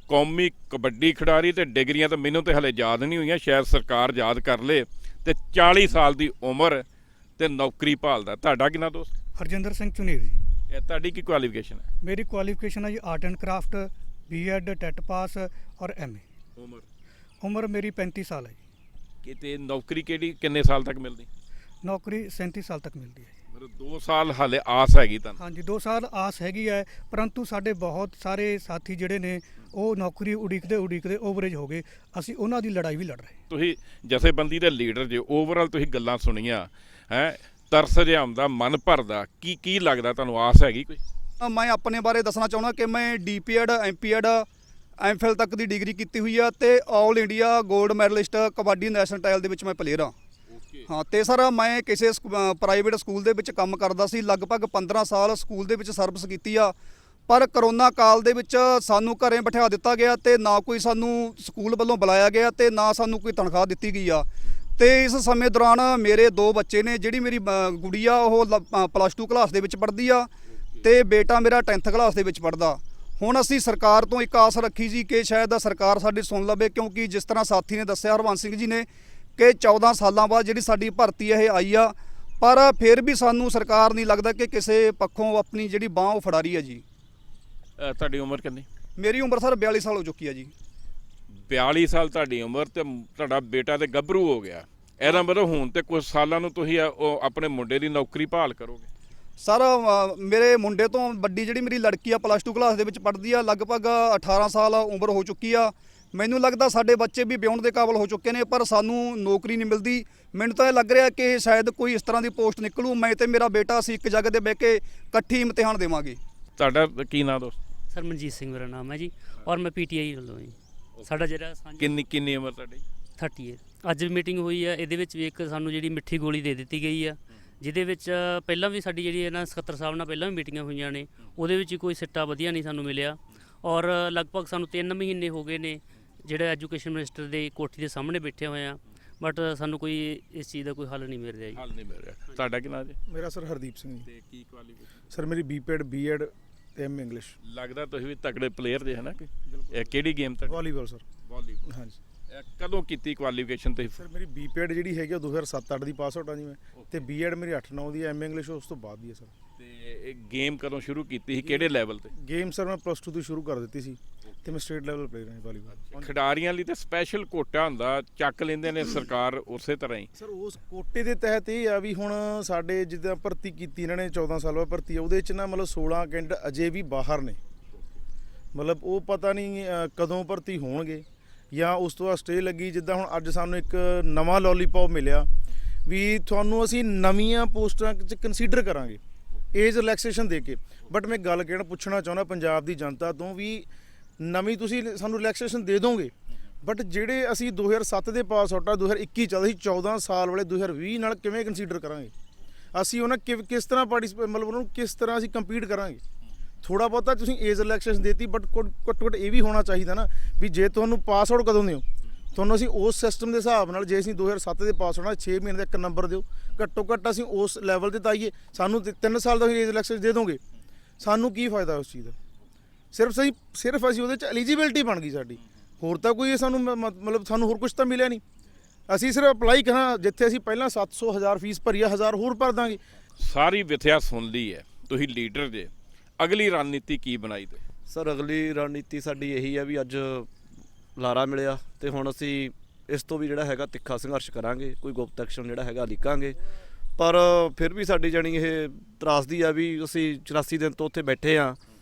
ਕੌਮੀ ਕਬੱਡੀ ਖਿਡਾਰੀ ਤੇ ਡਿਗਰੀਆਂ ਤਾਂ ਮੈਨੂੰ ਤੇ ਹਲੇ ਯਾਦ ਨਹੀਂ ਹੋਈਆਂ, ਸ਼ਾਇਦ ਸਰਕਾਰ ਯਾਦ ਕਰ ਲੇ। ਤੇ 40 ਸਾਲ ਦੀ ਉਮਰ ਤੇ ਨੌਕਰੀ ਭਾਲਦਾ। ਤੁਹਾਡਾ ਕਿੰਨਾ ਦੋਸਤ? ਹਰਜਿੰਦਰ ਸਿੰਘ ਚੁਨੀਰ ਜੀ। ਇਹ ਤੁਹਾਡੀ ਕੀ ਕੁਆਲੀਫਿਕੇਸ਼ਨ ਹੈ? ਮੇਰੀ ਕੁਆਲੀਫਿਕੇਸ਼ਨ ਹੈ ਜੀ art and craft, BEd, TET pass ਔਰ ਐਮਏ। ਉਮਰ ਮੇਰੀ 35 ਸਾਲ ਹੈ ਜੀ। ਕਿਤੇ ਨੌਕਰੀ ਕਿੰਨੇ ਸਾਲ ਤੱਕ ਮਿਲਦੀ? ਨੌਕਰੀ 37 ਸਾਲ ਤੱਕ ਮਿਲਦੀ ਹੈ। 2 ਸਾਲ ਹਾਲੇ ਆਸ ਹੈਗੀ ਤੁਹਾਨੂੰ? ਹਾਂਜੀ, 2 ਸਾਲ ਆਸ ਹੈਗੀ ਹੈ, ਪਰੰਤੂ ਸਾਡੇ ਬਹੁਤ ਸਾਰੇ ਸਾਥੀ ਜਿਹੜੇ ਨੇ ਉਹ ਨੌਕਰੀ ਉਡੀਕਦੇ ਓਵਰੇਜ ਹੋ ਗਏ। ਅਸੀਂ ਉਹਨਾਂ ਦੀ ਲੜਾਈ ਵੀ ਲੜ ਰਹੇ। ਤੁਸੀਂ ਜਥੇਬੰਦੀ ਦੇ ਲੀਡਰ ਜੇ, ਓਵਰਆਲ ਤੁਸੀਂ ਗੱਲਾਂ ਸੁਣੀਆਂ ਹੈ, ਤਰਸ ਜਿਹਾ ਆਉਂਦਾ, ਮਨ ਭਰਦਾ, ਕੀ ਲੱਗਦਾ ਤੁਹਾਨੂੰ? ਆਸ ਹੈਗੀ ਕੋਈ? ਮੈਂ ਆਪਣੇ ਬਾਰੇ ਦੱਸਣਾ ਚਾਹੁੰਦਾ ਕਿ ਮੈਂ ਡੀਪੀਐਡ, ਐਮਪੀਐਡ, ਐਮਫਿਲ ਤੱਕ ਦੀ ਡਿਗਰੀ ਕੀਤੀ ਹੋਈ ਆ ਤੇ ਆਲ ਇੰਡੀਆ 골ਡ ਮੈਡਲਿਸਟ ਕਬੱਡੀ ਨੈਸ਼ਨਲ ਟਾਈਲ ਦੇ ਵਿੱਚ ਮੈਂ ਪਲੇਅਰ ਹਾਂ। ਹਾਂ, ਤੇ ਸਰ ਮੈਂ ਕਿਸੇ ਪ੍ਰਾਈਵੇਟ ਸਕੂਲ ਦੇ ਵਿੱਚ ਕੰਮ ਕਰਦਾ ਸੀ। ਲਗਭਗ 15 ਸਾਲ ਸਕੂਲ ਦੇ ਵਿੱਚ ਸਰਵਿਸ ਕੀਤੀ ਆ, ਪਰ ਕਰੋਨਾ ਕਾਲ ਦੇ ਵਿੱਚ ਸਾਨੂੰ ਘਰੇ ਬਿਠਾ ਦਿੱਤਾ ਗਿਆ ਤੇ ਨਾ ਕੋਈ ਸਾਨੂੰ ਸਕੂਲ ਵੱਲੋਂ ਬੁਲਾਇਆ ਗਿਆ ਤੇ ਨਾ ਸਾਨੂੰ ਕੋਈ ਤਨਖਾਹ ਦਿੱਤੀ ਗਈ ਆ। ਤੇ ਇਸ ਸਮੇਂ ਦੌਰਾਨ ਮੇਰੇ 2 ਬੱਚੇ ਨੇ। ਜਿਹੜੀ ਮੇਰੀ ਗੁੜੀਆ ਉਹ +2 ਕਲਾਸ ਦੇ ਵਿੱਚ ਪੜ੍ਹਦੀ ਆ ਤੇ ਬੇਟਾ ਮੇਰਾ 10th ਕਲਾਸ ਦੇ ਵਿੱਚ ਪੜ੍ਹਦਾ। ਹੁਣ ਅਸੀਂ ਸਰਕਾਰ ਤੋਂ ਇੱਕ ਆਸ ਰੱਖੀ ਸੀ ਕਿ ਸ਼ਾਇਦ ਸਰਕਾਰ ਸਾਡੀ ਸੁਣ ਲਵੇ, ਕਿਉਂਕਿ ਜਿਸ ਤਰ੍ਹਾਂ ਸਾਥੀ ਨੇ ਦੱਸਿਆ ਹਰਬੰਸ ਸਿੰਘ ਜੀ ਨੇ ਕਿ 14 ਸਾਲਾਂ ਬਾਅਦ ਜਿਹੜੀ ਸਾਡੀ ਭਰਤੀ ਇਹ ਆਈ ਆ, ਪਰ ਫਿਰ ਵੀ ਸਾਨੂੰ ਸਰਕਾਰ ਨਹੀਂ ਲੱਗਦਾ ਕਿ ਕਿਸੇ ਪੱਖੋਂ ਆਪਣੀ ਜਿਹੜੀ ਬਾਂਹ ਉਹ ਫੜਾ ਰਹੀ ਹੈ ਜੀ। ਤੁਹਾਡੀ ਉਮਰ ਕਿੰਨੀ? ਮੇਰੀ ਉਮਰ ਸਰ 42 ਸਾਲ ਹੋ ਚੁੱਕੀ ਹੈ ਜੀ। 42 ਸਾਲ ਤੁਹਾਡੀ ਉਮਰ ਤੇ ਤੁਹਾਡਾ ਬੇਟਾ ਤੇ ਗੱਭਰੂ ਹੋ ਗਿਆ। ਇਹਦਾ ਮਤਲਬ ਹੁਣ ਤੇ ਕੁਝ ਸਾਲਾਂ ਨੂੰ ਤੁਸੀਂ ਉਹ ਆਪਣੇ ਮੁੰਡੇ ਦੀ ਨੌਕਰੀ ਭਾਲ ਕਰੋਗੇ? ਸਰ ਮੇਰੇ ਮੁੰਡੇ ਤੋਂ ਵੱਡੀ ਜਿਹੜੀ ਮੇਰੀ ਲੜਕੀ ਆ +2 ਕਲਾਸ ਦੇ ਵਿੱਚ ਪੜ੍ਹਦੀ ਆ, ਲਗਭਗ 18 ਸਾਲ ਉਮਰ ਹੋ ਚੁੱਕੀ ਆ। ਮੈਨੂੰ ਲੱਗਦਾ ਸਾਡੇ ਬੱਚੇ ਵੀ ਵਿਆਹੁਣ ਦੇ ਕਾਬਲ ਹੋ ਚੁੱਕੇ ਨੇ, ਪਰ ਸਾਨੂੰ ਨੌਕਰੀ ਨਹੀਂ ਮਿਲਦੀ। ਮੈਨੂੰ ਤਾਂ ਇਹ ਲੱਗ ਰਿਹਾ ਕਿ ਸ਼ਾਇਦ ਕੋਈ ਇਸ ਤਰ੍ਹਾਂ ਦੀ ਪੋਸਟ ਨਿਕਲੂ, ਮੈਂ ਤੇ ਮੇਰਾ ਬੇਟਾ ਅਸੀਂ ਇੱਕ ਜਗ੍ਹਾ ਤੇ ਬਹਿ ਕੇ ਇਕੱਠੀ ਇਮਤਿਹਾਨ ਦੇਵਾਂਗੇ। ਤੁਹਾਡਾ ਕੀ ਨਾਮ ਦੋਸਤ? ਸਰ ਮਨਜੀਤ ਸਿੰਘ ਮੇਰਾ ਨਾਮ ਹੈ ਜੀ, ਔਰ ਮੈਂ ਪੀਟੀਆਈ ਵੱਲੋਂ ਜੀ। ਸਾਡਾ ਜਿਹੜਾ ਕਿੰਨੀ ਉਮਰ ਤੁਹਾਡੀ? 30 ਹੈ। ਅੱਜ ਮੀਟਿੰਗ ਹੋਈ ਹੈ, ਇਹਦੇ ਵਿੱਚ ਵੀ ਇੱਕ ਸਾਨੂੰ ਜਿਹੜੀ ਮਿੱਠੀ ਗੋਲੀ ਦੇ ਦਿੱਤੀ ਗਈ ਆ, ਜਿਹਦੇ ਵਿੱਚ ਪਹਿਲਾਂ ਵੀ ਸਾਡੀ ਜਿਹੜੀ ਇਹਨਾਂ ਸਕੱਤਰ ਸਾਹਿਬ ਨਾਲ ਪਹਿਲਾਂ ਵੀ ਮੀਟਿੰਗਾਂ ਹੋਈਆਂ ਨੇ, ਉਹਦੇ ਵਿੱਚ ਕੋਈ ਸਿੱਟਾ ਵਧੀਆ ਨਹੀਂ ਸਾਨੂੰ ਮਿਲਿਆ। ਔਰ ਲਗਭਗ ਸਾਨੂੰ 3 ਮਹੀਨੇ ਹੋ ਗਏ ਨੇ ਜਿਹੜਾ ਐਜੂਕੇਸ਼ਨ ਮਿਨਿਸਟਰ ਦੇ ਕੋਠੀ ਦੇ ਸਾਹਮਣੇ ਬੈਠੇ ਹੋਏ ਆ, ਬਟ ਸਾਨੂੰ ਕੋਈ ਇਸ ਚੀਜ਼ ਦਾ ਕੋਈ ਹੱਲ ਨਹੀਂ ਮਿਲ ਰਿਹਾ ਜੀ। ਹੱਲ ਨਹੀਂ ਮਿਲ ਰਿਹਾ। ਤੁਹਾਡਾ ਕੀ ਨਾਮ ਜੀ? ਮੇਰਾ ਸਰ ਹਰਦੀਪ ਸਿੰਘ ਜੀ। ਤੇ ਕੀ ਕੁਆਲੀਫਿਕੇਸ਼ਨ? ਸਰ ਮੇਰੀ ਬੀਪੈਡ ਬੀਐਡ ਤੇ ਐਮ ਇੰਗਲਿਸ਼। ਲੱਗਦਾ ਤੁਸੀਂ ਵੀ ਤਕੜੇ ਪਲੇਅਰ ਜੇ ਹੈ ਨਾ? ਇਹ ਕਿਹੜੀ ਗੇਮ ਤੱਕ? Volleyball sir. ਵਾਲੀਬਾਲ। ਹਾਂਜੀ ਕਦੋਂ ਕੀਤੀ ਕੁਆਲੀਫਿਕੇਸ਼ਨ ਤੁਸੀਂ? ਸਰ ਮੇਰੀ ਬੀਪੈਡ ਜਿਹੜੀ ਹੈਗੀ ਉਹ 2007-8 ਦੀ ਪਾਸ ਆਊਟ ਆ ਜੀ ਮੈਂ, ਤੇ ਬੀਐਡ ਮੇਰੀ 8-9 ਦੀ, ਐਮ ਇੰਗਲਿਸ਼ ਉਸ ਤੋਂ ਬਾਅਦ ਦੀ ਹੈ ਸਰ। ਤੇ ਇਹ ਗੇਮ ਕਦੋਂ ਸ਼ੁਰੂ ਕੀਤੀ ਸੀ, ਕਿਹੜੇ ਲੈਵਲ ਤੇ? ਗੇਮ ਸਰ ਮੈਂ ਪਲੱਸ 2 ਤੋਂ ਸ਼ੁਰੂ ਕਰ ਦਿੱਤੀ ਸੀ ਤੇ ਮੈਂ ਸਟੇਟ ਲੈਵਲ ਪਲੇਅਰ ਹਾਂ ਵਾਲੀਬਾਲ। ਖਿਡਾਰੀਆਂ ਲਈ ਤੇ ਸਪੈਸ਼ਲ ਕੋਟਾ ਹੁੰਦਾ, ਚੱਕ ਲੈਂਦੇ ਨੇ ਸਰਕਾਰ ਉਸੇ ਤਰ੍ਹਾਂ ਹੀ। ਸਰ ਉਸ ਕੋਟੇ ਦੇ ਤਹਿਤ ਇਹ ਆ ਵੀ ਹੁਣ ਸਾਡੇ ਜਿੱਦਾਂ ਭਰਤੀ ਕੀਤੀ ਇਹਨਾਂ ਨੇ 14 ਸਾਲ ਬਾਅਦ ਭਰਤੀ ਆ, ਉਹਦੇ 'ਚ ਨਾ ਮਤਲਬ 16 ਕੈਂਡੀਡੇਟ ਅਜੇ ਵੀ ਬਾਹਰ ਨੇ, ਮਤਲਬ ਉਹ ਪਤਾ ਨਹੀਂ ਕਦੋਂ ਭਰਤੀ ਹੋਣਗੇ ਜਾਂ ਉਸ ਤੋਂ ਬਾਅਦ ਸਟੇ ਲੱਗੀ। ਜਿੱਦਾਂ ਹੁਣ ਅੱਜ ਸਾਨੂੰ ਇੱਕ ਨਵਾਂ ਲੋਲੀਪੌਪ ਮਿਲਿਆ ਵੀ ਤੁਹਾਨੂੰ ਅਸੀਂ ਨਵੀਆਂ ਪੋਸਟਾਂ 'ਚ ਕੰਸੀਡਰ ਕਰਾਂਗੇ ਏਜ ਰਿਲੈਕਸੇਸ਼ਨ ਦੇ ਕੇ। ਬਟ ਮੈਂ ਗੱਲ ਕਹਿਣਾ ਪੁੱਛਣਾ ਚਾਹੁੰਦਾ ਪੰਜਾਬ ਦੀ ਜਨਤਾ ਤੋਂ ਵੀ ਨਵੀਂ ਤੁਸੀਂ ਸਾਨੂੰ ਰਿਲੈਕਸੇਸ਼ਨ ਦੇ ਦੋਗੇ, ਬਟ ਜਿਹੜੇ ਅਸੀਂ 2007 ਦੇ ਪਾਸ ਆਊਟ ਆ 2021 ਚੱਲਦਾ ਸੀ, 14 ਸਾਲ ਵਾਲੇ 2020 ਨਾਲ ਕਿਵੇਂ ਕੰਸੀਡਰ ਕਰਾਂਗੇ ਅਸੀਂ? ਉਹਨਾਂ ਕਿਸ ਤਰ੍ਹਾਂ ਪਾਰਟਿਸਪੇਟ ਮਤਲਬ ਉਹਨਾਂ ਨੂੰ ਕਿਸ ਤਰ੍ਹਾਂ ਅਸੀਂ ਕੰਪੀਟ ਕਰਾਂਗੇ? ਥੋੜਾ ਬਹੁਤਾ ਤੁਸੀਂ ਏਜ ਰਿਲੈਕਸੇਸ਼ਨ ਦੇਤੀ, ਬਟ ਘੱਟੋ ਘੱਟ ਇਹ ਵੀ ਹੋਣਾ ਚਾਹੀਦਾ ਨਾ ਵੀ ਜੇ ਤੁਹਾਨੂੰ ਪਾਸ ਆਊਟ ਕਦੋਂ ਦਿਓ, ਤੁਹਾਨੂੰ ਅਸੀਂ ਉਸ ਸਿਸਟਮ ਦੇ ਹਿਸਾਬ ਨਾਲ, ਜੇ ਅਸੀਂ 2007 ਦੇ ਪਾਸ ਹੋਣਾ 6 ਮਹੀਨੇ ਦਾ ਇੱਕ ਨੰਬਰ ਦਿਓ, ਘੱਟੋ ਘੱਟ ਅਸੀਂ ਉਸ ਲੈਵਲ 'ਤੇ ਤਾਂ ਆਈਏ। ਸਾਨੂੰ 3 ਸਾਲ ਦਾ ਏਜ ਰਿਲੈਕਸੇਸ਼ਨ ਦੇ ਦੋਗੇ, ਸਾਨੂੰ ਕੀ ਫਾਇਦਾ ਉਸ ਚੀਜ਼ ਦਾ? ਸਿਰਫ ਅਸੀਂ ਉਹਦੇ 'ਚ ਐਲੀਜੀਬਿਲਟੀ ਬਣ ਗਈ ਸਾਡੀ, ਹੋਰ ਤਾਂ ਕੋਈ ਸਾਨੂੰ ਮਤਲਬ ਸਾਨੂੰ ਹੋਰ ਕੁਝ ਤਾਂ ਮਿਲਿਆ ਨਹੀਂ। ਅਸੀਂ ਸਿਰਫ ਅਪਲਾਈ ਕਰਾਂ, ਜਿੱਥੇ ਅਸੀਂ ਪਹਿਲਾਂ 700 1000 ਫੀਸ ਭਰੀ ਆ, 1000 ਹੋਰ ਭਰ ਦਾਂਗੇ। ਸਾਰੀ ਵਿਥਿਆ ਸੁਣ ਲਈ ਹੈ, ਤੁਸੀਂ ਲੀਡਰ ਜੇ, ਅਗਲੀ ਰਣਨੀਤੀ ਕੀ ਬਣਾਈ ਤੇ? ਸਰ ਅਗਲੀ ਰਣਨੀਤੀ ਸਾਡੀ ਇਹੀ ਹੈ ਵੀ ਅੱਜ ਲਾਰਾ ਮਿਲਿਆ ਤੇ ਹੁਣ ਅਸੀਂ ਇਸ ਤੋਂ ਵੀ ਜਿਹੜਾ ਹੈਗਾ ਤਿੱਖਾ ਸੰਘਰਸ਼ ਕਰਾਂਗੇ, ਕੋਈ ਗੁਪਤ ਐਕਸ਼ਨ ਜਿਹੜਾ ਹੈਗਾ ਲਿਖਾਂਗੇ। ਪਰ ਫਿਰ ਵੀ ਸਾਡੀ ਜਾਣੀ ਇਹ ਤਰਾਸਦੀ ਆ ਵੀ ਅਸੀਂ 84 ਦਿਨ ਤੋਂ ਉੱਥੇ ਬੈਠੇ ਆ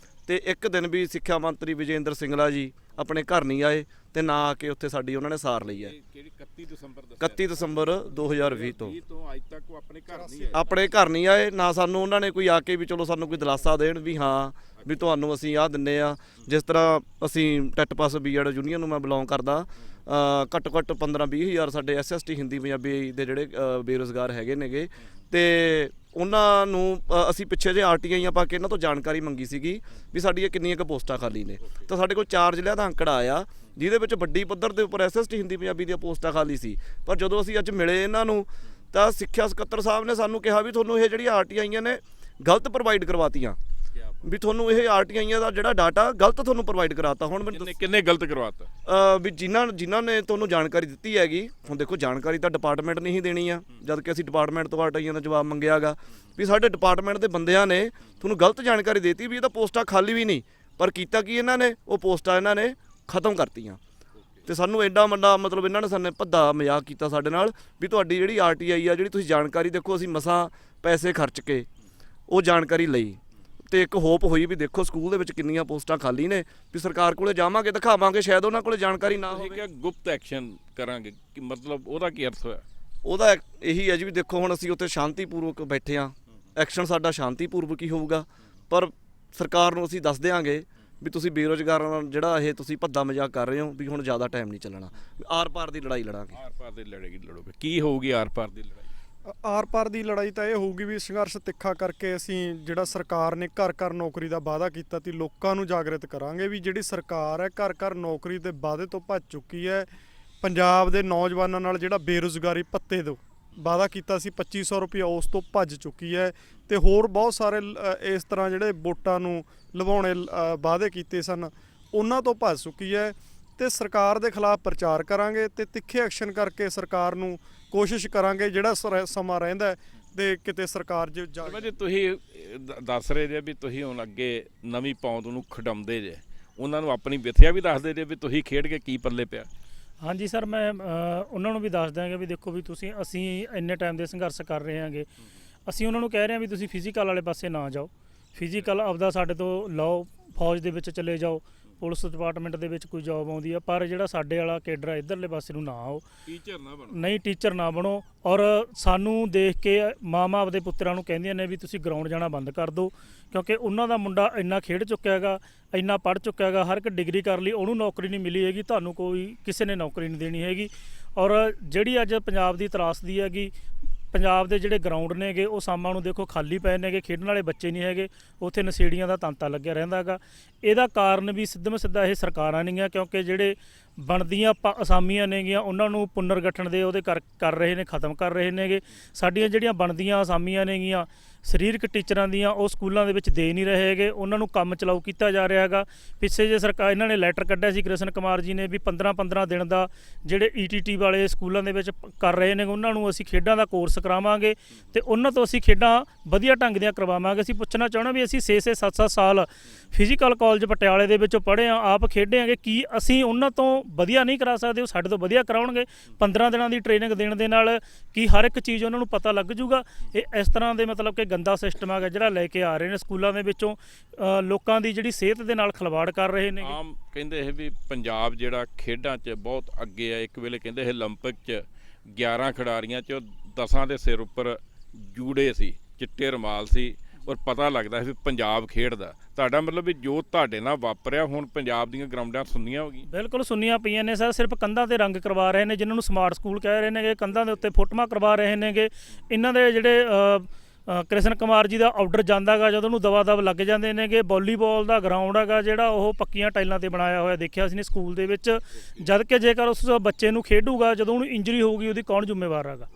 ਤੇ ਇੱਕ ਦਿਨ ਵੀ ਸਿੱਖਿਆ ਮੰਤਰੀ ਵਿਜੇਂਦਰ ਸਿੰਗਲਾ ਜੀ ਆਪਣੇ ਘਰ ਨਹੀਂ ਆਏ ਤੇ ਨਾ ਆ ਕੇ ਉੱਥੇ ਸਾਡੀ ਉਹਨਾਂ ਨੇ ਸਾਰ ਲਈ ਹੈ। ਕਿਹੜੀ 31 ਦਸੰਬਰ 31 ਦਸੰਬਰ 2020 ਤੋਂ ਅੱਜ ਤੱਕ ਉਹ ਆਪਣੇ ਘਰ ਨਹੀਂ ਆਏ। ਆਪਣੇ ਘਰ ਨਹੀਂ ਆਏ, ਨਾ ਸਾਨੂੰ ਉਹਨਾਂ ਨੇ ਕੋਈ ਆ ਕੇ ਵੀ ਚਲੋ ਸਾਨੂੰ ਕੋਈ ਦਿਲਾਸਾ ਦੇਣ ਵੀ ਹਾਂ ਵੀ ਤੁਹਾਨੂੰ ਅਸੀਂ ਆਹ ਦਿੰਨੇ ਆ। ਜਿਸ ਤਰ੍ਹਾਂ ਅਸੀਂ ਟੈਟ ਪਾਸ ਬੀਐਡ ਯੂਨੀਅਨ ਨੂੰ ਮੈਂ ਬਿਲੋਂਗ ਕਰਦਾ, ਘੱਟੋ ਘੱਟ 15-20 ਹਜ਼ਾਰ ਸਾਡੇ SST ਹਿੰਦੀ ਪੰਜਾਬੀ ਦੇ ਜਿਹੜੇ ਬੇਰੁਜ਼ਗਾਰ ਹੈਗੇ ਨੇਗੇ, ਤੇ ਉਹਨਾਂ ਨੂੰ ਅਸੀਂ ਪਿੱਛੇ ਜੇ RTI ਪਾ ਕੇ ਇਹਨਾਂ ਤੋਂ ਜਾਣਕਾਰੀ ਮੰਗੀ ਸੀਗੀ ਵੀ ਸਾਡੀਆਂ ਕਿੰਨੀਆਂ ਕੁ ਪੋਸਟਾਂ ਖਾਲੀ ਨੇ, ਤਾਂ ਸਾਡੇ ਕੋਲ 4 ਜ਼ਿਲ੍ਹਿਆਂ ਦਾ ਅੰਕੜਾ ਆਇਆ ਜਿਹਦੇ ਵਿੱਚ ਵੱਡੀ ਪੱਧਰ ਦੇ ਉੱਪਰ SST ਹਿੰਦੀ ਪੰਜਾਬੀ ਦੀਆਂ ਪੋਸਟਾਂ ਖਾਲੀ ਸੀ। ਪਰ ਜਦੋਂ ਅਸੀਂ ਅੱਜ ਮਿਲੇ ਇਹਨਾਂ ਨੂੰ ਤਾਂ ਸਿੱਖਿਆ ਸਕੱਤਰ ਸਾਹਿਬ ਨੇ ਸਾਨੂੰ ਕਿਹਾ ਵੀ ਤੁਹਾਨੂੰ ਇਹ ਜਿਹੜੀਆਂ RTI ਨੇ ਗਲਤ ਪ੍ਰੋਵਾਈਡ ਕਰਵਾਤੀਆਂ, ਵੀ ਤੁਹਾਨੂੰ ਇਹ RTI ਦਾ ਜਿਹੜਾ ਡਾਟਾ ਗਲਤ ਤੁਹਾਨੂੰ ਪ੍ਰੋਵਾਈਡ ਕਰਾਤਾ। ਹੁਣ ਮੈਨੂੰ ਕਿੰਨੇ ਗਲਤ ਕਰਵਾਤਾ? ਵੀ ਜਿਨ੍ਹਾਂ ਨੇ ਤੁਹਾਨੂੰ ਜਾਣਕਾਰੀ ਦਿੱਤੀ ਹੈਗੀ, ਹੁਣ ਦੇਖੋ ਜਾਣਕਾਰੀ ਤਾਂ ਡਿਪਾਰਟਮੈਂਟ ਨੇ ਹੀ ਦੇਣੀ ਆ, ਜਦ ਕਿ ਅਸੀਂ ਡਿਪਾਰਟਮੈਂਟ ਤੋਂ RTI ਦਾ ਜਵਾਬ ਮੰਗਿਆਗਾ ਵੀ ਸਾਡੇ ਡਿਪਾਰਟਮੈਂਟ ਦੇ ਬੰਦਿਆਂ ਨੇ ਤੁਹਾਨੂੰ ਗਲਤ ਜਾਣਕਾਰੀ ਦੇਤੀ ਵੀ ਇਹ ਤਾਂ ਪੋਸਟਾਂ ਖਾਲੀ ਵੀ ਨਹੀਂ, ਪਰ ਕੀਤਾ ਕੀ ਇਹਨਾਂ ਨੇ, ਉਹ ਪੋਸਟਾਂ ਇਹਨਾਂ ਨੇ ਖਤਮ ਕਰਤੀਆਂ। ਤੇ ਸਾਨੂੰ ਐਡਾ ਵੱਡਾ ਮਤਲਬ ਇਹਨਾਂ ਨੇ ਸਾਨੂੰ ਭੱਦਾ ਮਜ਼ਾਕ ਕੀਤਾ ਸਾਡੇ ਨਾਲ ਵੀ ਤੁਹਾਡੀ ਜਿਹੜੀ RTI ਆ, ਜਿਹੜੀ ਤੁਸੀਂ ਜਾਣਕਾਰੀ ਦੇਖੋ ਅਸੀਂ ਮਸਾਂ ਪੈਸੇ ਖਰਚ ਕੇ ਉਹ ਜਾਣਕਾਰੀ ਲਈ ਤੇ ਇੱਕ ਹੋਪ ਹੋਈ ਵੀ ਦੇਖੋ ਸਕੂਲ ਦੇ ਵਿੱਚ ਕਿੰਨੀਆਂ ਪੋਸਟਾਂ ਖਾਲੀ ਨੇ, ਵੀ ਸਰਕਾਰ ਕੋਲੇ ਜਾਵਾਂਗੇ ਦਿਖਾਵਾਂਗੇ, ਸ਼ਾਇਦ ਉਹਨਾਂ ਕੋਲੇ ਜਾਣਕਾਰੀ ਨਾ ਹੋਵੇ। ਕਿ ਗੁਪਤ ਐਕਸ਼ਨ ਕਰਾਂਗੇ, ਕਿ ਮਤਲਬ ਉਹਦਾ ਕੀ ਅਰਥ ਹੋਇਆ? ਉਹਦਾ ਇਹੀ ਹੈ ਜੀ ਵੀ ਦੇਖੋ ਹੁਣ ਅਸੀਂ ਉੱਥੇ ਸ਼ਾਂਤੀਪੂਰਵਕ ਬੈਠੇ ਆ, ਐਕਸ਼ਨ ਸਾਡਾ ਸ਼ਾਂਤੀਪੂਰਵਕ ਹੀ ਹੋਊਗਾ, ਪਰ ਸਰਕਾਰ ਨੂੰ ਅਸੀਂ ਦੱਸ ਦਿਆਂਗੇ ਵੀ ਤੁਸੀਂ ਬੇਰੁਜ਼ਗਾਰਾਂ ਨਾਲ ਜਿਹੜਾ ਇਹ ਤੁਸੀਂ ਭੱਦਾ ਮਜ਼ਾਕ ਕਰ ਰਹੇ ਹੋ ਵੀ ਹੁਣ ਜ਼ਿਆਦਾ ਟਾਈਮ ਨਹੀਂ ਚੱਲਣਾ, ਆਰ ਪਾਰ ਦੀ ਲੜਾਈ ਲੜਾਂਗੇ। ਆਰ ਪਾਰ ਦੀ ਲੜੋਗੇ, ਕੀ ਹੋਊਗੀ ਆਰ ਪਾਰ ਦੀ ਲੜਾਈ? ਆਰ ਪਾਰ ਦੀ ਲੜਾਈ ਤਾਂ ਇਹ ਹੋਊਗੀ ਵੀ ਸੰਘਰਸ਼ ਤਿੱਖਾ ਕਰਕੇ ਅਸੀਂ ਜਿਹੜਾ ਸਰਕਾਰ ਨੇ ਘਰ ਘਰ ਨੌਕਰੀ ਦਾ ਵਾਅਦਾ ਕੀਤਾ ਸੀ, ਲੋਕਾਂ ਨੂੰ ਜਾਗਰਿਤ ਕਰਾਂਗੇ ਵੀ ਜਿਹੜੀ ਸਰਕਾਰ ਹੈ ਘਰ ਘਰ ਨੌਕਰੀ ਦੇ ਵਾਅਦੇ ਤੋਂ ਭੱਜ ਚੁੱਕੀ ਹੈ। ਪੰਜਾਬ ਦੇ ਨੌਜਵਾਨਾਂ ਨਾਲ ਜਿਹੜਾ ਬੇਰੁਜ਼ਗਾਰੀ ਭੱਤੇ ਤੋਂ ਵਾਅਦਾ ਕੀਤਾ ਸੀ 2500 ਰੁਪਏ, ਉਸ ਤੋਂ ਭੱਜ ਚੁੱਕੀ ਹੈ ਤੇ ਹੋਰ ਬਹੁਤ ਸਾਰੇ ਇਸ ਤਰ੍ਹਾਂ ਜਿਹੜੇ ਵੋਟਾਂ ਨੂੰ ਲਵਾਉਣੇ ਵਾਅਦੇ ਕੀਤੇ ਸਨ ਉਹਨਾਂ ਤੋਂ ਭੱਜ ਚੁੱਕੀ ਹੈ। ਤੇ ਸਰਕਾਰ ਦੇ ਖਿਲਾਫ ਪ੍ਰਚਾਰ ਕਰਾਂਗੇ ਤੇ ਤਿੱਖੇ ਐਕਸ਼ਨ ਕਰਕੇ ਸਰਕਾਰ ਨੂੰ ਕੋਸ਼ਿਸ਼ ਕਰਾਂਗੇ ਜਿਹੜਾ ਸਮਾਂ ਰਹਿੰਦਾ ਤੇ ਕਿਤੇ ਸਰਕਾਰ ਜੇ ਤੁਸੀਂ ਦੱਸ ਰਹੇ ਜੇ ਵੀ ਤੁਸੀਂ ਹੁਣ ਅੱਗੇ ਨਵੀਂ ਪੌਂਦ ਨੂੰ ਖਡਾਉਂਦੇ ਜੇ, ਉਹਨਾਂ ਨੂੰ ਆਪਣੀ ਵਿਥਿਆ ਵੀ ਦੱਸਦੇ ਜੇ ਵੀ ਤੁਸੀਂ ਖੇਡ ਕੇ ਕੀ ਪੱਲੇ ਪਿਆ? ਹਾਂਜੀ ਸਰ, ਮੈਂ ਉਹਨਾਂ ਨੂੰ ਵੀ ਦੱਸ ਦਿਆਂਗਾ ਵੀ ਦੇਖੋ ਵੀ ਅਸੀਂ ਇੰਨੇ ਟਾਈਮ ਦੇ ਸੰਘਰਸ਼ ਕਰ ਰਹੇ ਹਾਂਗੇ, ਅਸੀਂ ਉਹਨਾਂ ਨੂੰ ਕਹਿ ਰਹੇ ਹਾਂ ਵੀ ਤੁਸੀਂ ਫਿਜ਼ੀਕਲ ਵਾਲੇ ਪਾਸੇ ਨਾ ਜਾਓ, ਫਿਜ਼ੀਕਲ ਆਪਦਾ ਸਾਡੇ ਤੋਂ ਲਓ, ਫੌਜ ਦੇ ਵਿੱਚ ਚਲੇ ਜਾਓ, ਪੁਲਿਸ ਡਿਪਾਰਟਮੈਂਟ ਦੇ ਵਿੱਚ ਕੋਈ ਜੌਬ ਆਉਂਦੀ ਆ, ਪਰ ਜਿਹੜਾ ਸਾਡੇ ਵਾਲਾ ਕੇਡਰ ਇੱਧਰਲੇ ਪਾਸੇ ਨੂੰ ਨਾ ਆਓ, ਟੀਚਰ ਨਾ ਬਣੋ। ਨਹੀਂ, ਟੀਚਰ ਨਾ ਬਣੋ। ਔਰ ਸਾਨੂੰ ਦੇਖ ਕੇ ਮਾਂ ਆਪਦੇ ਪੁੱਤਰਾਂ ਨੂੰ ਕਹਿੰਦੀਆਂ ਨੇ ਵੀ ਤੁਸੀਂ ਗਰਾਊਂਡ ਜਾਣਾ ਬੰਦ ਕਰ ਦਿਓ, ਕਿਉਂਕਿ ਉਹਨਾਂ ਦਾ ਮੁੰਡਾ ਇੰਨਾ ਖੇਡ ਚੁੱਕਿਆ ਹੈਗਾ, ਇੰਨਾ ਪੜ੍ਹ ਚੁੱਕਿਆ ਹੈਗਾ, ਹਰ ਇੱਕ ਡਿਗਰੀ ਕਰ ਲਈ, ਉਹਨੂੰ ਨੌਕਰੀ ਨਹੀਂ ਮਿਲੀ ਹੈਗੀ, ਤੁਹਾਨੂੰ ਕੋਈ ਕਿਸੇ ਨੇ ਨੌਕਰੀ ਨਹੀਂ ਦੇਣੀ ਹੈਗੀ। ਔਰ ਜਿਹੜੀ ਅੱਜ ਪੰਜਾਬ ਦੀ ਤਰਾਸਦੀ ਹੈਗੀ, ਪੰਜਾਬ ਦੇ ਜਿਹੜੇ ਗਰਾਊਂਡ ਨੇਗੇ ਉਹ ਸ਼ਾਮਾਂ ਨੂੰ ਦੇਖੋ ਖਾਲੀ ਪਏ ਨੇਗੇ, ਖੇਡਣ ਵਾਲੇ ਬੱਚੇ ਨਹੀਂ ਹੈਗੇ, ਉੱਥੇ ਨਸ਼ੇੜੀਆਂ ਦਾ ਤਾਂਤਾ ਲੱਗਿਆ ਰਹਿੰਦਾ ਗਾ। ਇਹਦਾ ਕਾਰਨ ਵੀ ਸਿੱਧਮ ਸਿੱਧਾ ਇਹ ਸਰਕਾਰਾਂ ਨੇਗੀਆਂ, ਕਿਉਂਕਿ ਜਿਹੜੇ ਬਣਦੀਆਂ ਅਸਾਮੀਆਂ ਨੇਗੀਆਂ ਉਹਨਾਂ ਨੂੰ ਪੁਨਰਗਠਨ ਦੇ ਉਹਦੇ ਕਰ ਰਹੇ ਨੇ, ਖਤਮ ਕਰ ਰਹੇ ਨੇਗੇ। ਸਾਡੀਆਂ ਜਿਹੜੀਆਂ ਬਣਦੀਆਂ ਅਸਾਮੀਆਂ ਨੇਗੀਆਂ ਸਰੀਰਕ ਟੀਚਰਾਂ ਦੀਆਂ ਉਹ ਸਕੂਲਾਂ ਦੇ ਵਿੱਚ ਦੇ ਨਹੀਂ ਰਹੇ ਹੈਗੇ, ਉਹਨਾਂ ਨੂੰ ਕੰਮ ਚਲਾਊ ਕੀਤਾ ਜਾ ਰਿਹਾ ਹੈਗਾ। ਪਿੱਛੇ ਜੇ ਸਰਕਾਰ ਇਹਨਾਂ ਨੇ ਲੈਟਰ ਕੱਢਿਆ ਸੀ ਕ੍ਰਿਸ਼ਨ ਕੁਮਾਰ ਜੀ ਨੇ ਵੀ 15-15 ਦਿਨ ਦਾ ਜਿਹੜੇ ETT ਵਾਲੇ ਸਕੂਲਾਂ ਦੇ ਵਿੱਚ ਕਰ ਰਹੇ ਨੇ ਉਹਨਾਂ ਨੂੰ ਅਸੀਂ ਖੇਡਾਂ ਦਾ ਕੋਰਸ ਕਰਾਵਾਂਗੇ ਤੇ ਉਹਨਾਂ ਤੋਂ ਅਸੀਂ ਖੇਡਾਂ ਵਧੀਆ ਢੰਗ ਦੀਆਂ ਕਰਵਾਵਾਂਗੇ। ਅਸੀਂ ਪੁੱਛਣਾ ਚਾਹੁੰਦੇ ਵੀ ਅਸੀਂ 6-6 7-7 ਸਾਲ ਫਿਜ਼ੀਕਲ ਕਾਲਜ ਪਟਿਆਲੇ ਦੇ ਵਿੱਚੋਂ ਪੜ੍ਹੇ ਹਾਂ, ਆਪ ਖੇਡੇ ਆਂਗੇ, ਕੀ ਅਸੀਂ ਉਹਨਾਂ ਤੋਂ ਵਧੀਆ ਨਹੀਂ ਕਰਾ ਸਕਦੇ? ਉਹ ਸਾਡੇ ਤੋਂ ਵਧੀਆ ਕਰਾਉਣਗੇ। 15 ਦਿਨਾਂ ਦੀ ਟ੍ਰੇਨਿੰਗ ਦੇਣ ਦੇ ਨਾਲ ਕੀ ਹਰ ਇੱਕ ਚੀਜ਼ ਉਹਨਾਂ ਨੂੰ ਪਤਾ ਲੱਗ ਜੂਗਾ? ਇਹ ਇਸ ਤਰ੍ਹਾਂ ਦੇ ਮਤਲਬ ਕਿ ਗੰਦਾ ਸਿਸਟਮ ਆ ਜਿਹੜਾ ਲੈ ਕੇ ਆ ਰਹੇ ਨੇ ਸਕੂਲਾਂ ਦੇ ਵਿੱਚੋਂ, ਲੋਕਾਂ ਦੀ ਜਿਹੜੀ ਸਿਹਤ ਦੇ ਨਾਲ ਖਿਲਵਾੜ ਕਰ ਰਹੇ ਨੇ। ਆਮ ਕਹਿੰਦੇ ਇਹ ਵੀ ਪੰਜਾਬ ਜਿਹੜਾ ਖੇਡਾਂ 'ਚ ਬਹੁਤ ਅੱਗੇ ਆ। ਇੱਕ ਵੇਲੇ ਕਹਿੰਦੇ ਇਹ ਓਲੰਪਿਕ 'ਚ 11 ਖਿਡਾਰੀਆਂ 'ਚੋਂ 10 ਦੇ ਸਿਰ ਉੱਪਰ ਜੂੜੇ ਸੀ, ਚਿੱਟੇ ਰੁਮਾਲ ਸੀ, ਔਰ ਪਤਾ ਲੱਗਦਾ ਸੀ ਪੰਜਾਬ ਖੇਡਦਾ। ਤੁਹਾਡਾ ਮਤਲਬ ਵੀ ਜੋ ਤੁਹਾਡੇ ਨਾਲ ਵਾਪਰਿਆ ਹੁਣ ਪੰਜਾਬ ਦੀਆਂ ਗਰਾਊਂਡਾਂ ਸੁੰਨੀਆਂ ਹੋ ਗਈਆਂ? ਬਿਲਕੁਲ ਸੁੰਨੀਆਂ ਪਈਆਂ ਨੇ ਸਰ, ਸਿਰਫ ਕੰਧਾਂ ਤੇ ਰੰਗ ਕਰਵਾ ਰਹੇ ਨੇ ਜਿਨ੍ਹਾਂ ਨੂੰ ਸਮਾਰਟ ਸਕੂਲ ਕਹਿ ਰਹੇ ਨੇਗੇ, ਕੰਧਾਂ ਦੇ ਉੱਤੇ ਫੋਟੋਆਂ ਕਰਵਾ ਰਹੇ ਨੇਗੇ। ਇਹਨਾਂ ਦੇ ਜਿਹੜੇ ਕ੍ਰਿਸ਼ਨ ਕੁਮਾਰ ਜੀ ਦਾ ਆਰਡਰ ਜਾਂਦਾ ਗਾ ਜਦੋਂ ਉਹਨੂੰ ਦਵਾ ਦਵ ਲੱਗ ਜਾਂਦੇ ਨੇਗੇ। ਵਾਲੀਬਾਲ ਦਾ ਗਰਾਊਂਡ ਹੈਗਾ ਜਿਹੜਾ ਉਹ ਪੱਕੀਆਂ ਟਾਈਲਾਂ ਤੇ ਬਣਾਇਆ ਹੋਇਆ ਦੇਖਿਆ ਸੀ ਨੇ ਸਕੂਲ ਦੇ ਵਿੱਚ, ਜਦ ਕਿ ਜੇਕਰ ਉਸ ਬੱਚੇ ਨੂੰ ਖੇਡੂਗਾ ਜਦੋਂ ਉਹਨੂੰ ਇੰਜਰੀ ਹੋਊਗੀ ਉਹਦੀ ਕੌਣ ਜ਼ਿੰਮੇਵਾਰ ਹੈਗਾ?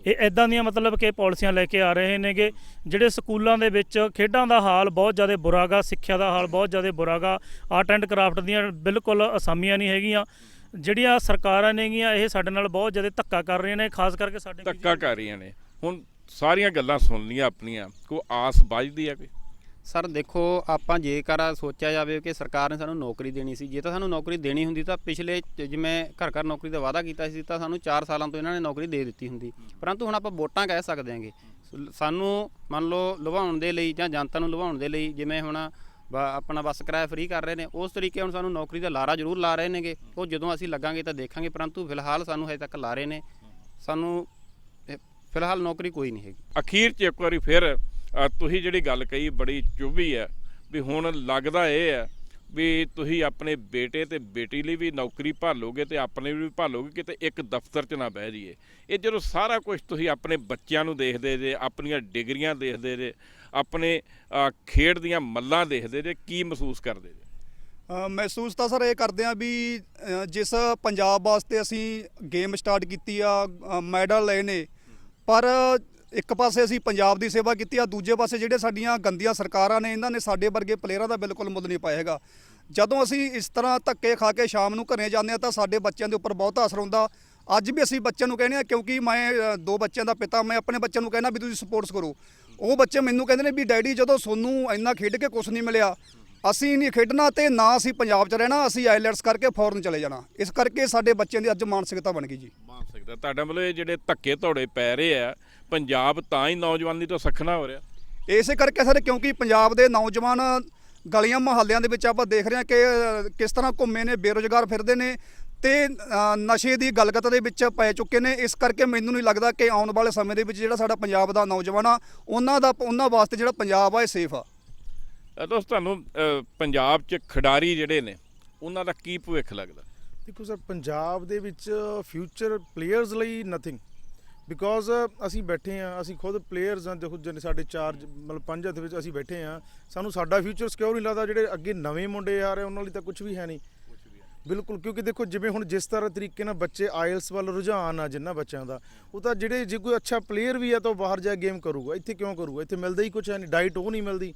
ਇਹ ਇੱਦਾਂ ਦੀਆਂ ਮਤਲਬ ਕਿ ਪਾਲਿਸੀਆਂ ਲੈ ਕੇ ਆ ਰਹੇ ਨੇਗੇ ਜਿਹੜੇ ਸਕੂਲਾਂ ਦੇ ਵਿੱਚ ਖੇਡਾਂ ਦਾ ਹਾਲ ਬਹੁਤ ਜ਼ਿਆਦਾ ਬੁਰਾ ਗਾ, ਸਿੱਖਿਆ ਦਾ ਹਾਲ ਬਹੁਤ ਜ਼ਿਆਦਾ ਬੁਰਾ ਗਾ। ਆਰਟ ਐਂਡ ਕਰਾਫਟ ਦੀਆਂ ਬਿਲਕੁਲ ਅਸਾਮੀਆਂ ਨਹੀਂ ਹੈਗੀਆਂ। ਜਿਹੜੀਆਂ ਸਰਕਾਰਾਂ ਨੇਗੀਆਂ ਇਹ ਸਾਡੇ ਨਾਲ ਬਹੁਤ ਜ਼ਿਆਦਾ ਧੱਕਾ ਕਰ ਰਹੀਆਂ ਨੇ, ਖਾਸ ਕਰਕੇ ਸਾਡੇ ਧੱਕਾ ਕਰ ਰਹੀਆਂ ਨੇ। ਹੁਣ ਸਾਰੀਆਂ ਗੱਲਾਂ ਸੁਣ ਲਈਆਂ ਆਪਣੀਆਂ, ਕੋਈ ਆਸ ਵੱਝਦੀ ਆ ਕੋਈ? ਸਰ ਦੇਖੋ, ਆਪਾਂ ਜੇਕਰ ਸੋਚਿਆ ਜਾਵੇ ਕਿ ਸਰਕਾਰ ਨੇ ਸਾਨੂੰ ਨੌਕਰੀ ਦੇਣੀ ਸੀ, ਜੇ ਤਾਂ ਸਾਨੂੰ ਨੌਕਰੀ ਦੇਣੀ ਹੁੰਦੀ ਤਾਂ ਪਿਛਲੇ ਜਿਵੇਂ ਘਰ ਘਰ ਨੌਕਰੀ ਦਾ ਵਾਅਦਾ ਕੀਤਾ ਸੀ ਤਾਂ ਸਾਨੂੰ 4 ਸਾਲਾਂ ਤੋਂ ਇਹਨਾਂ ਨੇ ਨੌਕਰੀ ਦੇ ਦਿੱਤੀ ਹੁੰਦੀ। ਪਰੰਤੂ ਹੁਣ ਆਪਾਂ ਵੋਟਾਂ ਕਹਿ ਸਕਦੇ ਹਾਂਗੇ, ਸਾਨੂੰ ਮੰਨ ਲਓ ਲੁਭਾਉਣ ਦੇ ਲਈ ਜਾਂ ਜਨਤਾ ਨੂੰ ਲੁਭਾਉਣ ਦੇ ਲਈ, ਜਿਵੇਂ ਹੁਣ ਆਪਣਾ ਬੱਸ ਕਿਰਾਇਆ ਫ੍ਰੀ ਕਰ ਰਹੇ ਨੇ, ਉਸ ਤਰੀਕੇ ਹੁਣ ਸਾਨੂੰ ਨੌਕਰੀ ਦਾ ਲਾਰਾ ਜ਼ਰੂਰ ਲਾ ਰਹੇ ਨੇਗੇ। ਉਹ ਜਦੋਂ ਅਸੀਂ ਲੱਗਾਂਗੇ ਤਾਂ ਦੇਖਾਂਗੇ, ਪਰੰਤੂ ਫਿਲਹਾਲ ਸਾਨੂੰ ਹਜੇ ਤੱਕ ਲਾ ਰਹੇ ਨੇ। ਸਾਨੂੰ ਫਿਲਹਾਲ ਨੌਕਰੀ ਕੋਈ ਨਹੀਂ ਹੈਗੀ। ਅਖੀਰ 'ਚ ਇੱਕ ਵਾਰੀ ਫਿਰ ਤੁਸੀਂ ਜਿਹੜੀ ਗੱਲ ਕਹੀ ਬੜੀ ਚੁੱਭੀ ਹੈ ਵੀ ਹੁਣ ਲੱਗਦਾ ਇਹ ਹੈ ਵੀ ਤੁਸੀਂ ਆਪਣੇ ਬੇਟੇ ਤੇ ਬੇਟੀ ਲਈ ਵੀ ਨੌਕਰੀ ਭਾਲੋਗੇ ਤੇ ਆਪਣੇ ਵੀ ਭਾਲੋਗੇ, ਕਿਤੇ ਇੱਕ ਦਫ਼ਤਰ 'ਚ ਨਾ ਬਹਿ ਜਾਈਏ। ਇਹ ਜਦੋਂ ਸਾਰਾ ਕੁਝ ਤੁਸੀਂ ਆਪਣੇ ਬੱਚਿਆਂ ਨੂੰ ਦੇਖਦੇ ਜੇ, ਆਪਣੀਆਂ ਡਿਗਰੀਆਂ ਦੇਖਦੇ ਜੇ, ਆਪਣੇ ਖੇਡ ਦੀਆਂ ਮੱਲਾਂ ਦੇਖਦੇ ਜੇ, ਕੀ ਮਹਿਸੂਸ ਕਰਦੇ ਜੇ? ਮਹਿਸੂਸ ਤਾਂ ਸਰ ਇਹ ਕਰਦੇ ਆ ਵੀ ਜਿਸ ਪੰਜਾਬ ਵਾਸਤੇ ਅਸੀਂ ਗੇਮ ਸਟਾਰਟ ਕੀਤੀ ਆ, ਮੈਡਲ ਲਏ ਨੇ, ਪਰ ਇੱਕ ਪਾਸੇ ਅਸੀਂ ਪੰਜਾਬ ਦੀ ਸੇਵਾ ਕੀਤੀ ਆ, ਦੂਜੇ ਪਾਸੇ ਜਿਹੜੇ ਸਾਡੀਆਂ ਗੰਦੀਆਂ ਸਰਕਾਰਾਂ ਨੇ ਇਹਨਾਂ ਨੇ ਸਾਡੇ ਵਰਗੇ ਪਲੇਅਰਾਂ ਦਾ ਬਿਲਕੁਲ ਮੁੱਲ ਨਹੀਂ ਪਾਇਆ ਹੈਗਾ। ਜਦੋਂ ਅਸੀਂ ਇਸ ਤਰ੍ਹਾਂ ਧੱਕੇ ਖਾ ਕੇ ਸ਼ਾਮ ਨੂੰ ਘਰੇ ਜਾਂਦੇ ਆ ਤਾਂ ਸਾਡੇ ਬੱਚਿਆਂ ਦੇ ਉੱਪਰ ਬਹੁਤ ਅਸਰ ਹੁੰਦਾ। ਅੱਜ ਵੀ ਅਸੀਂ ਬੱਚਿਆਂ ਨੂੰ ਕਹਿੰਦੇ ਆ, ਕਿਉਂਕਿ ਮੈਂ 2 ਬੱਚਿਆਂ ਦਾ ਪਿਤਾ, ਮੈਂ ਆਪਣੇ ਬੱਚਿਆਂ ਨੂੰ ਕਹਿੰਦਾ ਵੀ ਤੁਸੀਂ ਸਪੋਰਟਸ ਕਰੋ। ਉਹ ਬੱਚੇ ਮੈਨੂੰ ਕਹਿੰਦੇ ਨੇ ਵੀ ਡੈਡੀ ਜਦੋਂ ਤੁਹਾਨੂੰ ਇੰਨਾ ਖੇਡ ਕੇ ਕੁਝ ਨਹੀਂ ਮਿਲਿਆ, ਅਸੀਂ ਨਹੀਂ ਖੇਡਣਾ ਤੇ ਨਾ ਅਸੀਂ ਪੰਜਾਬ 'ਚ ਰਹਿਣਾ, ਅਸੀਂ ਆਈਲੈਟਸ ਕਰਕੇ ਫੋਰਨ ਚਲੇ ਜਾਣਾ। ਇਸ ਕਰਕੇ ਸਾਡੇ ਬੱਚਿਆਂ ਦੀ ਅੱਜ ਮਾਨਸਿਕਤਾ ਬਣ ਗਈ ਜੀ। ਮਾਨਸਿਕਤਾ ਤੁਹਾਡਾ ਮਤਲਬ ਇਹ ਜਿਹੜੇ ਧੱਕੇ ਧੌੜੇ ਪੈ ਰਹੇ ਆ, ਪੰਜਾਬ ਤਾਂ ਹੀ ਨੌਜਵਾਨੀ ਤੋਂ ਸੱਖਣਾ ਹੋ ਰਿਹਾ? ਇਸੇ ਕਰਕੇ ਸਰ, ਕਿਉਂਕਿ ਪੰਜਾਬ ਦੇ ਨੌਜਵਾਨ ਗਲੀਆਂ ਮੁਹੱਲਿਆਂ ਦੇ ਵਿੱਚ ਆਪਾਂ ਦੇਖ ਰਹੇ ਹਾਂ ਕਿ ਕਿਸ ਤਰ੍ਹਾਂ ਘੁੰਮੇ ਨੇ, ਬੇਰੁਜ਼ਗਾਰ ਫਿਰਦੇ ਨੇ ਤੇ ਨਸ਼ੇ ਦੀ ਗਲਗਤ ਦੇ ਵਿੱਚ ਪੈ ਚੁੱਕੇ ਨੇ। ਇਸ ਕਰਕੇ ਮੈਨੂੰ ਨਹੀਂ ਲੱਗਦਾ ਕਿ ਆਉਣ ਵਾਲੇ ਸਮੇਂ ਦੇ ਵਿੱਚ ਜਿਹੜਾ ਸਾਡਾ ਪੰਜਾਬ ਦਾ ਨੌਜਵਾਨ ਆ ਉਹਨਾਂ ਵਾਸਤੇ ਜਿਹੜਾ ਪੰਜਾਬ ਆ ਇਹ ਸੇਫ ਆ। ਦੋਸਤ ਤੁਹਾਨੂੰ ਪੰਜਾਬ 'ਚ ਖਿਡਾਰੀ ਜਿਹੜੇ ਨੇ ਉਹਨਾਂ ਦਾ ਕੀ ਭਵਿੱਖ ਲੱਗਦਾ? ਦੇਖੋ ਸਰ, ਪੰਜਾਬ ਦੇ ਵਿੱਚ ਫਿਊਚਰ ਪਲੇਅਰਸ ਲਈ ਨਥਿੰਗ, ਬਿਕੋਜ਼ ਅਸੀਂ ਬੈਠੇ ਹਾਂ, ਅਸੀਂ ਖੁਦ ਪਲੇਅਰਸ ਹਾਂ। ਦੇਖੋ ਜਿੰਨੇ ਸਾਡੇ 4 ਮਤਲਬ 5 ਦੇ ਵਿੱਚ ਅਸੀਂ ਬੈਠੇ ਹਾਂ, ਸਾਨੂੰ ਸਾਡਾ ਫਿਊਚਰ ਸਿਕਿਉਰ ਨਹੀਂ ਲੱਗਦਾ। ਜਿਹੜੇ ਅੱਗੇ ਨਵੇਂ ਮੁੰਡੇ ਆ ਰਹੇ ਉਹਨਾਂ ਲਈ ਤਾਂ ਕੁਝ ਵੀ ਹੈ ਨਹੀਂ ਬਿਲਕੁਲ, ਕਿਉਂਕਿ ਦੇਖੋ ਜਿਵੇਂ ਹੁਣ ਜਿਸ ਤਰ੍ਹਾਂ ਤਰੀਕੇ ਨਾਲ ਬੱਚੇ ਆਇਲਸ ਵੱਲ ਰੁਝਾਨ ਆ ਜਿੰਨਾ ਬੱਚਿਆਂ ਦਾ, ਉਹ ਤਾਂ ਜਿਹੜੇ ਜੇ ਕੋਈ ਅੱਛਾ ਪਲੇਅਰ ਵੀ ਆ ਤਾਂ ਉਹ ਬਾਹਰ ਜਾ ਗੇਮ ਕਰੂਗਾ, ਇੱਥੇ ਕਿਉਂ ਕਰੂਗਾ? ਇੱਥੇ ਮਿਲਦਾ ਹੀ ਕੁਛ ਹੈ ਨਹੀਂ, ਡਾਈਟ ਉਹ ਨਹੀਂ ਮਿਲਦੀ,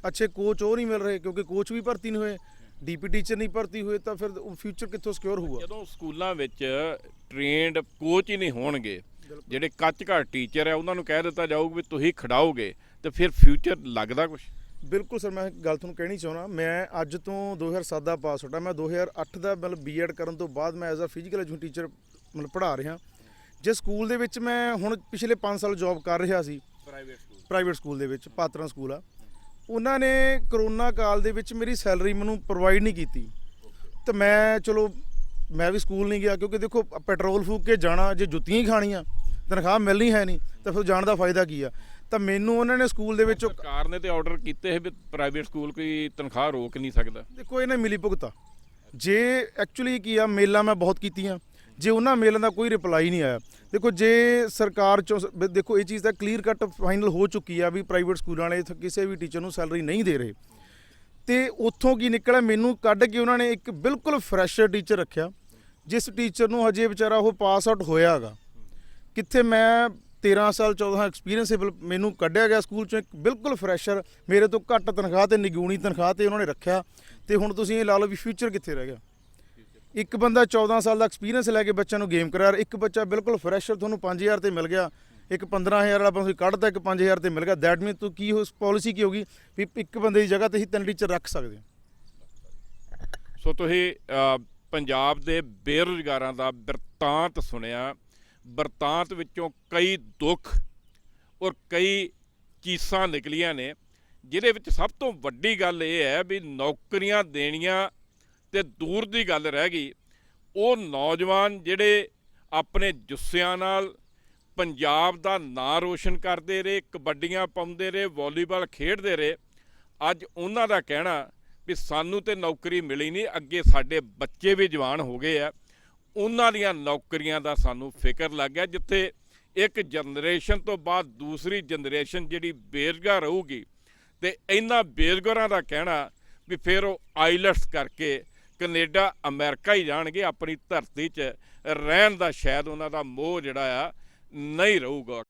ਅੱਛੇ ਕੋਚ ਉਹ ਨਹੀਂ ਮਿਲ ਰਹੇ ਕਿਉਂਕਿ ਕੋਚ ਵੀ ਭਰਤੀ ਨਹੀਂ ਹੋਏ, ਡੀਪੀ ਟੀਚਰ ਨਹੀਂ ਭਰਤੀ ਹੋਏ, ਤਾਂ ਫਿਰ ਫਿਊਚਰ ਕਿੱਥੋਂ ਸਿਕਿਉਰ ਹੋਊਗਾ? ਜਦੋਂ ਸਕੂਲਾਂ ਵਿੱਚ ਟ੍ਰੇਨਡ ਕੋਚ ਹੀ ਨਹੀਂ ਹੋਣਗੇ, ਜਿਹੜੇ ਕੱਚ ਘਰ ਟੀਚਰ ਆ ਉਹਨਾਂ ਨੂੰ ਕਹਿ ਦਿੱਤਾ ਜਾਊਗਾ ਵੀ ਤੁਸੀਂ ਖਿਡਾਓਗੇ, ਤੇ ਫਿਰ ਫਿਊਚਰ ਲੱਗਦਾ ਕੁਛ? ਬਿਲਕੁਲ ਸਰ, ਮੈਂ ਇੱਕ ਗੱਲ ਤੁਹਾਨੂੰ ਕਹਿਣੀ ਚਾਹੁੰਦਾ। ਮੈਂ ਅੱਜ ਤੋਂ 2007 ਦਾ ਪਾਸ ਆਊਟ ਆ। ਮੈਂ 2008 ਦਾ ਮਤਲਬ ਬੀਐਡ ਕਰਨ ਤੋਂ ਬਾਅਦ ਮੈਂ as a physical education teacher ਮਤਲਬ ਪੜ੍ਹਾ ਰਿਹਾ। ਜੇ ਸਕੂਲ ਦੇ ਵਿੱਚ ਮੈਂ ਹੁਣ ਪਿਛਲੇ 5 ਸਾਲ ਜੌਬ ਕਰ ਰਿਹਾ ਸੀ ਪ੍ਰਾਈਵੇਟ ਸਕੂਲ ਦੇ ਵਿੱਚ, ਪਾਤਰਾਂ ਸਕੂਲ ਆ, ਉਹਨਾਂ ਨੇ ਕਰੋਨਾ ਕਾਲ ਦੇ ਵਿੱਚ ਮੇਰੀ ਸੈਲਰੀ ਮੈਨੂੰ ਪ੍ਰੋਵਾਈਡ ਨਹੀਂ ਕੀਤੀ। ਤੇ ਮੈਂ ਚਲੋ ਮੈਂ ਵੀ ਸਕੂਲ ਨਹੀਂ ਗਿਆ, ਕਿਉਂਕਿ ਦੇਖੋ ਪੈਟਰੋਲ ਫੂਕ ਕੇ ਜਾਣਾ, ਜੇ ਜੁੱਤੀਆਂ ਹੀ ਖਾਣੀਆਂ, ਤਨਖਾਹ ਮਿਲਣੀ ਹੈ ਨਹੀਂ, ਤਾਂ ਫਿਰ ਜਾਣ ਦਾ ਫਾਇਦਾ ਕੀ ਆ? ਤਾਂ ਮੈਨੂੰ ਉਹਨਾਂ ਨੇ ਸਕੂਲ ਦੇ ਵਿੱਚੋਂ ਸਰਕਾਰ ਨੇ ਤੇ ਆਰਡਰ ਕੀਤੇ ਹੈ ਵੀ ਪ੍ਰਾਈਵੇਟ ਸਕੂਲ ਕੋਈ ਤਨਖਾਹ ਰੋਕ ਨਹੀਂ ਸਕਦਾ। ਦੇਖੋ ਇਹਨੇ ਮਿਲੀ ਭੁਗਤਾ। ਜੇ ਐਕਚੁਅਲੀ ਕੀ ਆ, ਮੇਲਾਂ ਮੈਂ ਬਹੁਤ ਕੀਤੀਆਂ, ਜੇ ਉਹਨਾਂ ਮੇਲਾਂ ਦਾ ਕੋਈ ਰਿਪਲਾਈ ਨਹੀਂ ਆਇਆ। ਦੇਖੋ ਜੇ ਸਰਕਾਰ ਚੋਂ ਦੇਖੋ ਇਹ ਚੀਜ਼ ਤਾਂ ਕਲੀਅਰ ਕੱਟ ਫਾਈਨਲ ਹੋ ਚੁੱਕੀ ਆ ਵੀ ਪ੍ਰਾਈਵੇਟ ਸਕੂਲਾਂ ਵਾਲੇ ਕਿਸੇ ਵੀ ਟੀਚਰ ਨੂੰ ਸੈਲਰੀ ਨਹੀਂ ਦੇ ਰਹੇ, ਤੇ ਉੱਥੋਂ ਕੀ ਨਿਕਲਿਆ, ਮੈਨੂੰ ਕੱਢ ਕੇ ਉਹਨਾਂ ਨੇ ਇੱਕ ਬਿਲਕੁਲ ਫਰੈਸ਼ਰ ਟੀਚਰ ਰੱਖਿਆ, ਜਿਸ ਟੀਚਰ ਨੂੰ ਹਜੇ ਵਿਚਾਰਾ ਉਹ ਪਾਸ ਆਊਟ ਹੋਇਆ ਹੈਗਾ। ਕਿੱਥੇ ਮੈਂ 13 ਸਾਲ 14 ਐਕਸਪੀਰੀਅੰਸ ਮੈਨੂੰ ਕੱਢਿਆ ਗਿਆ ਸਕੂਲ ਚੋਂ, ਇੱਕ ਬਿਲਕੁਲ ਫਰੈਸ਼ਰ ਮੇਰੇ ਤੋਂ ਘੱਟ ਤਨਖਾਹ ਤੇ ਨਿਗੂਣੀ ਤਨਖਾਹ ਤੇ ਉਹਨਾਂ ਨੇ ਰੱਖਿਆ। ਤੇ ਹੁਣ ਤੁਸੀਂ ਇਹ ਲਾ ਲਓ ਵੀ ਫਿਊਚਰ ਕਿੱਥੇ ਰਹਿ ਗਿਆ। ਇੱਕ ਬੰਦਾ 14 ਸਾਲ ਦਾ ਐਕਸਪੀਰੀਅੰਸ ਲੈ ਕੇ ਬੱਚਿਆਂ ਨੂੰ ਗੇਮ ਕਰਾ ਰਿਹਾ, ਇੱਕ ਬੱਚਾ ਬਿਲਕੁਲ ਫਰੈਸ਼ਰ ਤੁਹਾਨੂੰ 5000 ਤੇ ਮਿਲ ਗਿਆ, ਇੱਕ 15000 ਵਾਲਾ ਤੁਸੀਂ ਕੱਢਦਾ, ਇੱਕ 5000 ਤੇ ਮਿਲ ਗਿਆ। ਦੈਟ ਮੀਨ ਤੂੰ ਕੀ ਪਾਲਿਸੀ ਕੀ ਹੋਗੀ ਵੀ ਇੱਕ ਬੰਦੇ ਦੀ ਜਗ੍ਹਾ ਤੇ ਅਸੀਂ 3 ਟੀਚਰ ਰੱਖ ਸਕਦੇ ਹਾਂ। ਸੋ ਤੁਸੀਂ ਪੰਜਾਬ ਦੇ ਬੇਰੁਜ਼ਗਾਰਾਂ ਦਾ ਬਿਰਤਾਂਤ ਸੁਣਿਆ। ਬਿਰਤਾਂਤ ਵਿੱਚੋਂ ਕਈ ਦੁੱਖ ਔਰ ਕਈ ਚੀਸਾਂ ਨਿਕਲੀਆਂ ਨੇ, ਜਿਹਦੇ ਵਿੱਚ ਸਭ ਤੋਂ ਵੱਡੀ ਗੱਲ ਇਹ ਹੈ ਵੀ ਨੌਕਰੀਆਂ ਦੇਣੀਆਂ ਤੇ ਦੂਰ ਦੀ ਗੱਲ ਰਹਿ ਗਈ। ਉਹ ਨੌਜਵਾਨ ਜਿਹੜੇ ਆਪਣੇ ਜੁੱਸਿਆਂ ਨਾਲ ਪੰਜਾਬ ਦਾ ਨਾਂ ਰੋਸ਼ਨ ਕਰਦੇ ਰਹੇ, ਕਬੱਡੀਆਂ ਪਾਉਂਦੇ ਰਹੇ, ਵਾਲੀਬਾਲ ਖੇਡਦੇ ਰਹੇ, ਅੱਜ ਉਹਨਾਂ ਦਾ ਕਹਿਣਾ ਵੀ ਸਾਨੂੰ ਤੇ ਨੌਕਰੀ ਮਿਲੀ ਨਹੀਂ, ਅੱਗੇ ਸਾਡੇ ਬੱਚੇ ਵੀ ਜਵਾਨ ਹੋ ਗਏ ਆ, ਉਹਨਾਂ ਦੀਆਂ ਨੌਕਰੀਆਂ ਦਾ ਸਾਨੂੰ ਫਿਕਰ ਲੱਗ ਗਿਆ। ਜਿੱਥੇ ਇੱਕ ਜਨਰੇਸ਼ਨ ਤੋਂ ਬਾਅਦ ਦੂਸਰੀ ਜਨਰੇਸ਼ਨ ਜਿਹੜੀ ਬੇਰੁਜ਼ਗਾਰ ਰਹੂਗੀ, ਤੇ ਇਹਨਾਂ ਬੇਰੁਜ਼ਗਾਰਾਂ ਦਾ ਕਹਿਣਾ ਵੀ ਫਿਰ ਉਹ ਆਈਲੈਟਸ ਕਰਕੇ ਕੈਨੇਡਾ ਅਮਰੀਕਾ ਹੀ ਜਾਣਗੇ, ਆਪਣੀ ਧਰਤੀ 'ਚ ਰਹਿਣ ਦਾ ਸ਼ਾਇਦ ਉਹਨਾਂ ਦਾ ਮੋਹ ਜਿਹੜਾ ਆ ਨਹੀਂ ਰਹੂਗਾ।